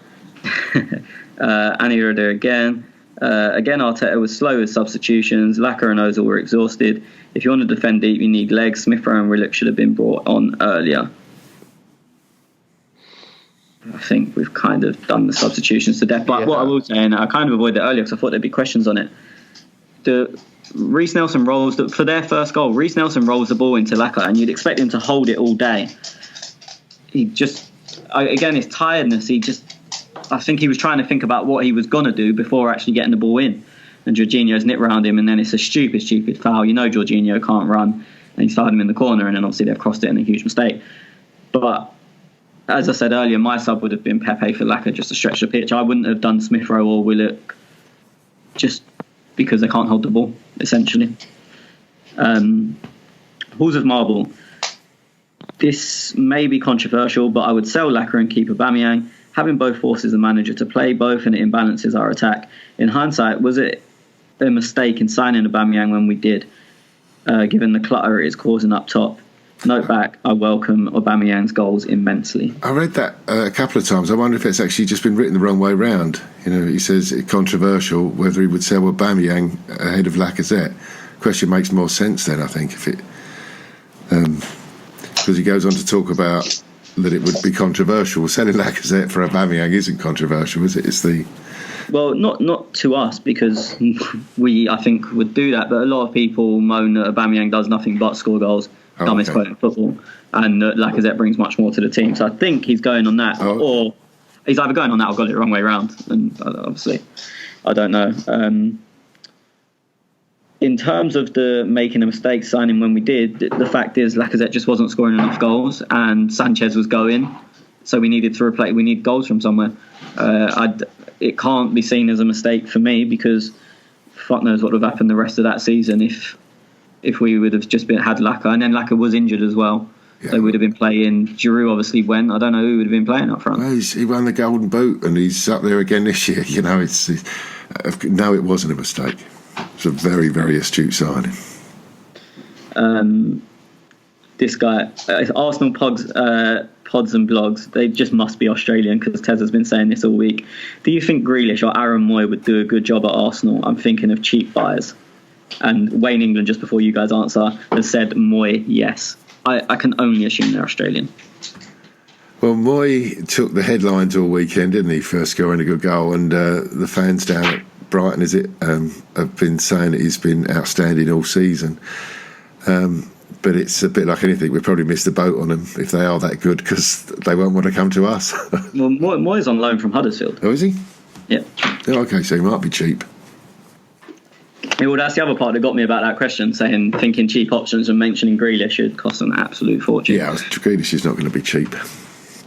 Annie Roder again. Again, Arteta was slow with substitutions. Laka and Ozil were exhausted. If you want to defend deep, you need legs. Smith Rowe and Willock should have been brought on earlier. I think we've kind of done the substitutions to death. But what I will say, and I kind of avoided it earlier because I thought there'd be questions on it. Reece Nelson rolls for their first goal. Reece Nelson rolls the ball into Laka, and you'd expect him to hold it all day. He just, again, his tiredness. I think he was trying to think about what he was gonna do before actually getting the ball in. And Jorginho's nipped round him, and then it's a stupid foul. You know Jorginho can't run, and he started him in the corner, and then obviously they've crossed it in a huge mistake. But as I said earlier, my sub would have been Pepe for Laka just to stretch the pitch. I wouldn't have done Smith Rowe or Willock just because they can't hold the ball, essentially. Halls of Marble. This may be controversial, but I would sell Laka and keep Aubameyang. Having both forces a manager to play both, and it imbalances our attack. In hindsight, was it a mistake in signing Aubameyang when we did, given the clutter it is causing up top? Note back, I welcome Aubameyang's goals immensely. I read that a couple of times. I wonder if it's actually just been written the wrong way round. You know, he says it's controversial whether he would sell Aubameyang ahead of Lacazette. Question makes more sense then, I think, if it, because he goes on to talk about that it would be controversial. Selling Lacazette for Aubameyang isn't controversial, is it? It's the... Well, not to us, because we, I think, would do that. But a lot of people moan that Aubameyang does nothing but score goals. Dumbest quote in football. And that Lacazette brings much more to the team. So I think he's going on that. Or he's either going on that or got it the wrong way around. And obviously, I don't know. In terms of the making a mistake signing when we did, the fact is Lacazette just wasn't scoring enough goals and Sanchez was going. So we needed to replace. We need goals from somewhere. It can't be seen as a mistake for me, because fuck knows what would have happened the rest of that season if we would have just had Laka, and then Laka was injured as well. Yeah. So we would have been playing. Giroud obviously went. I don't know who would have been playing up front. Well, he won the Golden Boot, and he's up there again this year. You know, no, it wasn't a mistake. It's a very, very astute signing. This guy, Arsenal pods and blogs, they just must be Australian, because Tez has been saying this all week. Do you think Grealish or Aaron Moy would do a good job at Arsenal? I'm thinking of cheap buyers. And Wayne England, just before you guys answer, has said Moy, yes. I can only assume they're Australian. Well, Moy took the headlines all weekend, didn't he, for scoring a good goal, and the fans down at Brighton, have been saying that he's been outstanding all season. But it's a bit like anything. We probably missed the boat on them if they are that good, because they won't want to come to us. Well, Moy's on loan from Huddersfield. Oh, is he? Yeah. Oh, okay, so he might be cheap. Yeah, well, that's the other part that got me about that question, thinking cheap options and mentioning Grealish should cost an absolute fortune. Yeah, Grealish is not going to be cheap.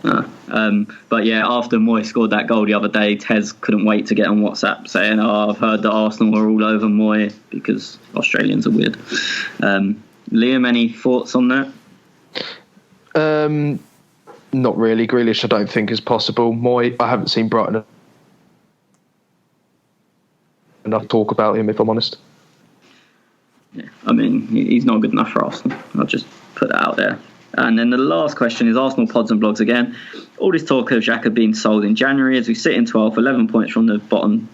But yeah, after Moy scored that goal the other day, Tez couldn't wait to get on WhatsApp saying, I've heard that Arsenal are all over Moy, because Australians are weird. Liam, any thoughts on that? Not really. Grealish I don't think is possible. Moy, I haven't seen Brighton enough talk about him, if I'm honest. Yeah, I mean, he's not good enough for Arsenal. I'll just put that out there. And then the last question is Arsenal pods and blogs again. All this talk of Xhaka being sold in January as we sit in 12th, 11 points from the bottom.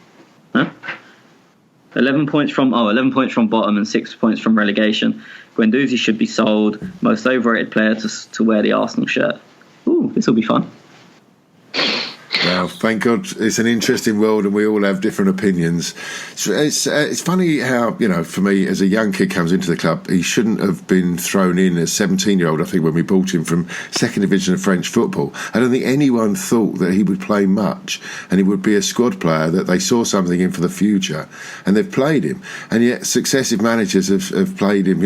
11 points from bottom and 6 points from relegation. Guendouzi should be sold. Most overrated player to wear the Arsenal shirt. Ooh, this will be fun. Well, thank God it's an interesting world and we all have different opinions. So it's funny how, for me, as a young kid comes into the club, he shouldn't have been thrown in as 17-year-old, I think, when we bought him from second division of French football. I don't think anyone thought that he would play much and he would be a squad player, that they saw something in for the future, and they've played him. And yet successive managers have played him,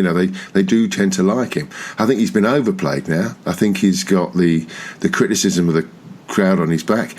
they do tend to like him. I think he's been overplayed now. I think he's got the criticism of the crowd on his back,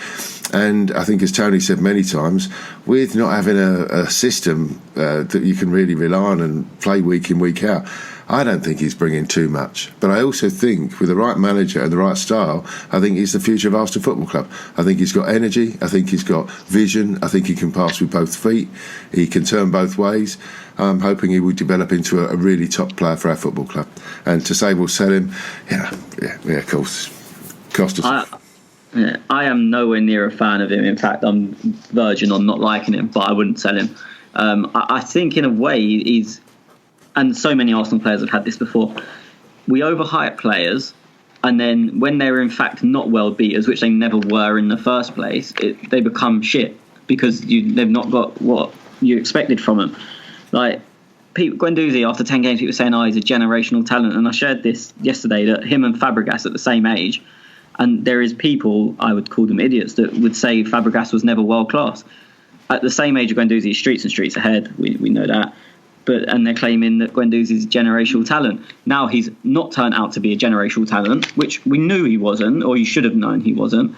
and I think, as Tony said many times, with not having a system that you can really rely on and play week in, week out, I don't think he's bringing too much. But I also think with the right manager and the right style, I think he's the future of Arsenal Football Club. I think he's got energy, I think he's got vision, I think he can pass with both feet, he can turn both ways. I'm hoping he will develop into a really top player for our football club. And to say we'll sell him, yeah, of course, cost us. I am nowhere near a fan of him. In fact, I'm verging on not liking him, but I wouldn't sell him. I think in a way he's, and so many Arsenal players have had this before, we overhype players, and then when they're in fact not world beaters, which they never were in the first place, they become shit because they've not got what you expected from them. Like Guendouzi, after 10 games, people were saying, he's a generational talent, and I shared this yesterday, that him and Fabregas at the same age. And there is people, I would call them idiots, that would say Fabregas was never world class. At the same age of Guendouzi, streets and streets ahead. We know that. And they're claiming that Guendouzi's generational talent. Now he's not turned out to be a generational talent, which we knew he wasn't, or you should have known he wasn't.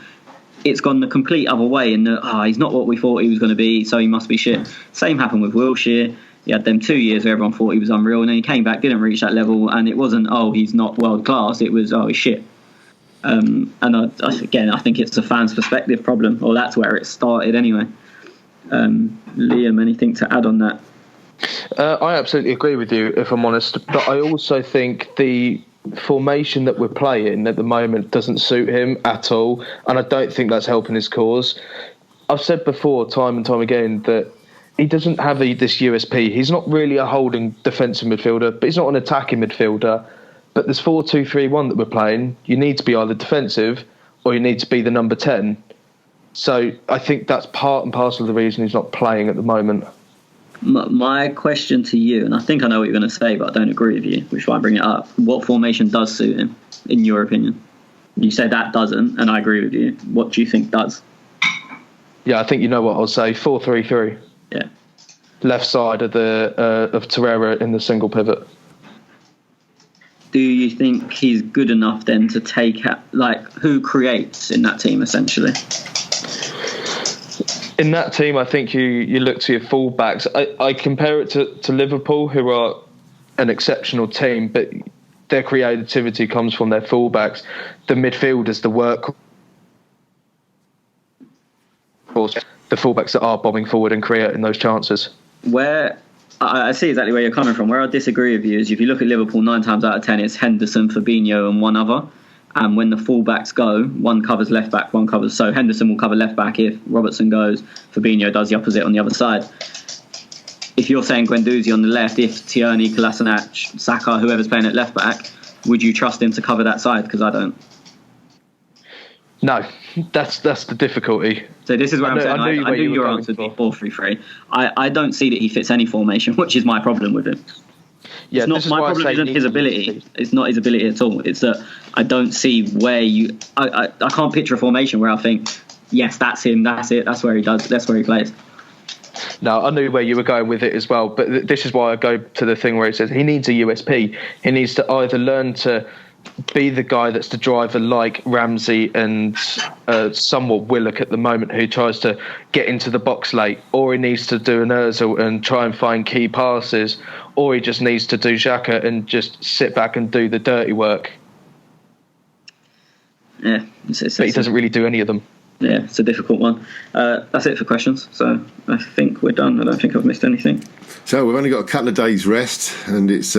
It's gone the complete other way, and he's not what we thought he was going to be, so he must be shit. Same happened with Wilshere. He had them 2 years where everyone thought he was unreal, and then he came back, didn't reach that level, and it wasn't, he's not world class. It was, he's shit. And I think it's a fan's perspective problem, or that's where it started anyway. Liam, anything to add on that? I absolutely agree with you, if I'm honest, but I also think the formation that we're playing at the moment doesn't suit him at all, and I don't think that's helping his cause. I've said before, time and time again, that he doesn't have this USP. He's not really a holding defensive midfielder, but he's not an attacking midfielder. But this 4-2-3-1 that we're playing, you need to be either defensive or you need to be the number 10. So I think that's part and parcel of the reason he's not playing at the moment. My question to you, and I think I know what you're going to say, but I don't agree with you, which is why I bring it up. What formation does suit him, in your opinion? You say that doesn't, and I agree with you. What do you think does? Yeah, I think you know what I'll say. 4-3-3. Yeah. Left side of Torreira in the single pivot. Do you think he's good enough then to take out, who creates in that team essentially? In that team, I think you look to your fullbacks. I compare it to Liverpool, who are an exceptional team, but their creativity comes from their fullbacks. The midfielders, the work, the fullbacks that are bombing forward and creating those chances. Where I see exactly where you're coming from. Where I disagree with you is if you look at Liverpool, 9 times out of 10 it's Henderson, Fabinho and one other. And when the fullbacks go, one covers left back, one covers... So Henderson will cover left back if Robertson goes. Fabinho does the opposite on the other side. If you're saying Guendouzi on the left, if Tierney, Kolasinac, Saka, whoever's playing at left back, would you trust him to cover that side? Because I don't. No, that's the difficulty. So this is where I'm saying I knew your answer would be 4-3-3. I don't see that he fits any formation, which is my problem with him. Yeah, it's not my problem. Isn't his ability? It's not his ability at all. It's that I don't see where you. I can't picture a formation where I think, yes, that's him. That's it. That's where he does. That's where he plays. No, I knew where you were going with it as well. But this is why I go to the thing where it says he needs a USP. He needs to either learn to be the guy that's the driver like Ramsey and somewhat Willock at the moment, who tries to get into the box late, or he needs to do an Ozil and try and find key passes, or he just needs to do Xhaka and just sit back and do the dirty work. Yeah, but he doesn't really do any of them. Yeah, it's a difficult one. That's it for questions. So I think we're done. I don't think I've missed anything. So we've only got a couple of days rest, and it's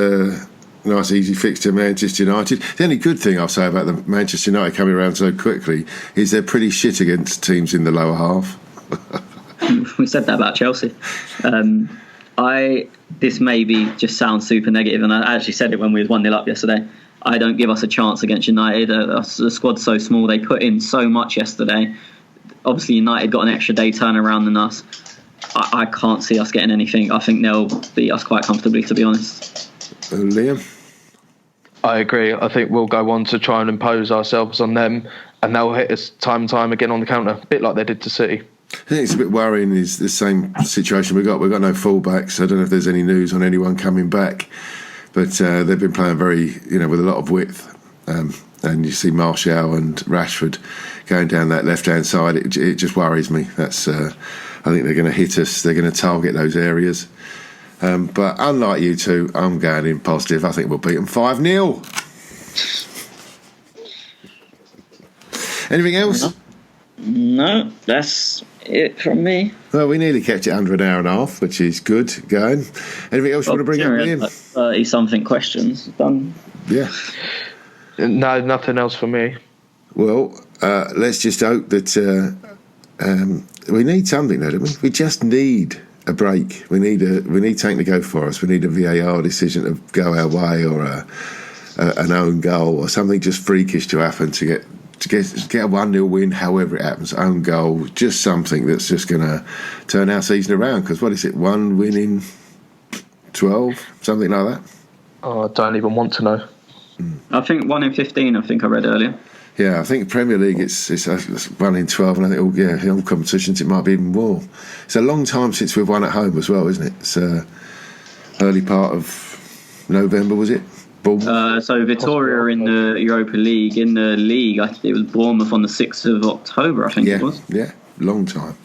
nice, easy fix to Manchester United. The only good thing I'll say about the Manchester United coming around so quickly is they're pretty shit against teams in the lower half. We said that about Chelsea. This maybe just sounds super negative, and I actually said it when we was 1-0 up yesterday. I don't give us a chance against United. The squad's so small. They put in so much yesterday. obviously United got an extra day turnaround than us. I can't see us getting anything. I think they'll beat us quite comfortably, to be honest. Liam? I agree. I think we'll go on to try and impose ourselves on them, and they'll hit us time and time again on the counter, a bit like they did to City. I think it's a bit worrying is the same situation we've got. We've got no fullbacks. I don't know if there's any news on anyone coming back, but they've been playing very, with a lot of width. And you see Martial and Rashford going down that left-hand side. It just worries me. That's I think they're going to hit us. They're going to target those areas. But unlike you two, I'm going in positive. I think we'll beat them 5-0. Anything else? No, that's it from me. Well, we nearly kept it under an hour and a half, which is good going. Anything else you want to bring up, Liam? 30-something questions done. Yeah. No, nothing else for me. Well, let's just hope that we need something, though, don't we? We just need a break. We need something to go for us. We need a VAR decision to go our way, or an own goal, or something just freakish to happen to get a 1-0 win. However it happens, own goal, just something that's just going to turn our season around. Because what is it? 1 win in 12, something like that. Oh, I don't even want to know. I think 1 in 15. I think I read earlier. Yeah, I think Premier League it's 1 in 12, and I think in all competitions it might be even more. It's a long time since we've won at home as well, isn't it? It's early part of November, was it? So Victoria in the Europa League. In the league, I think it was Bournemouth on the 6th of October, I think it was. Yeah, long time.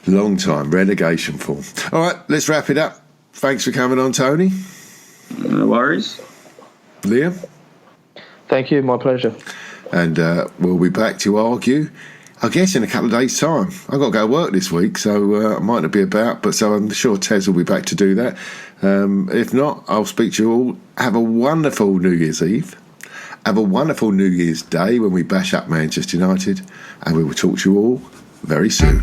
Relegation form. All right, let's wrap it up. Thanks for coming on, Tony. No worries. Liam? Thank you, my pleasure. And we'll be back to argue, I guess, in a couple of days' time. I've got to go work this week, so I might not be about, but so I'm sure Tez will be back to do that. If not, I'll speak to you all. Have a wonderful New Year's Eve. Have a wonderful New Year's Day when we bash up Manchester United, and we will talk to you all very soon.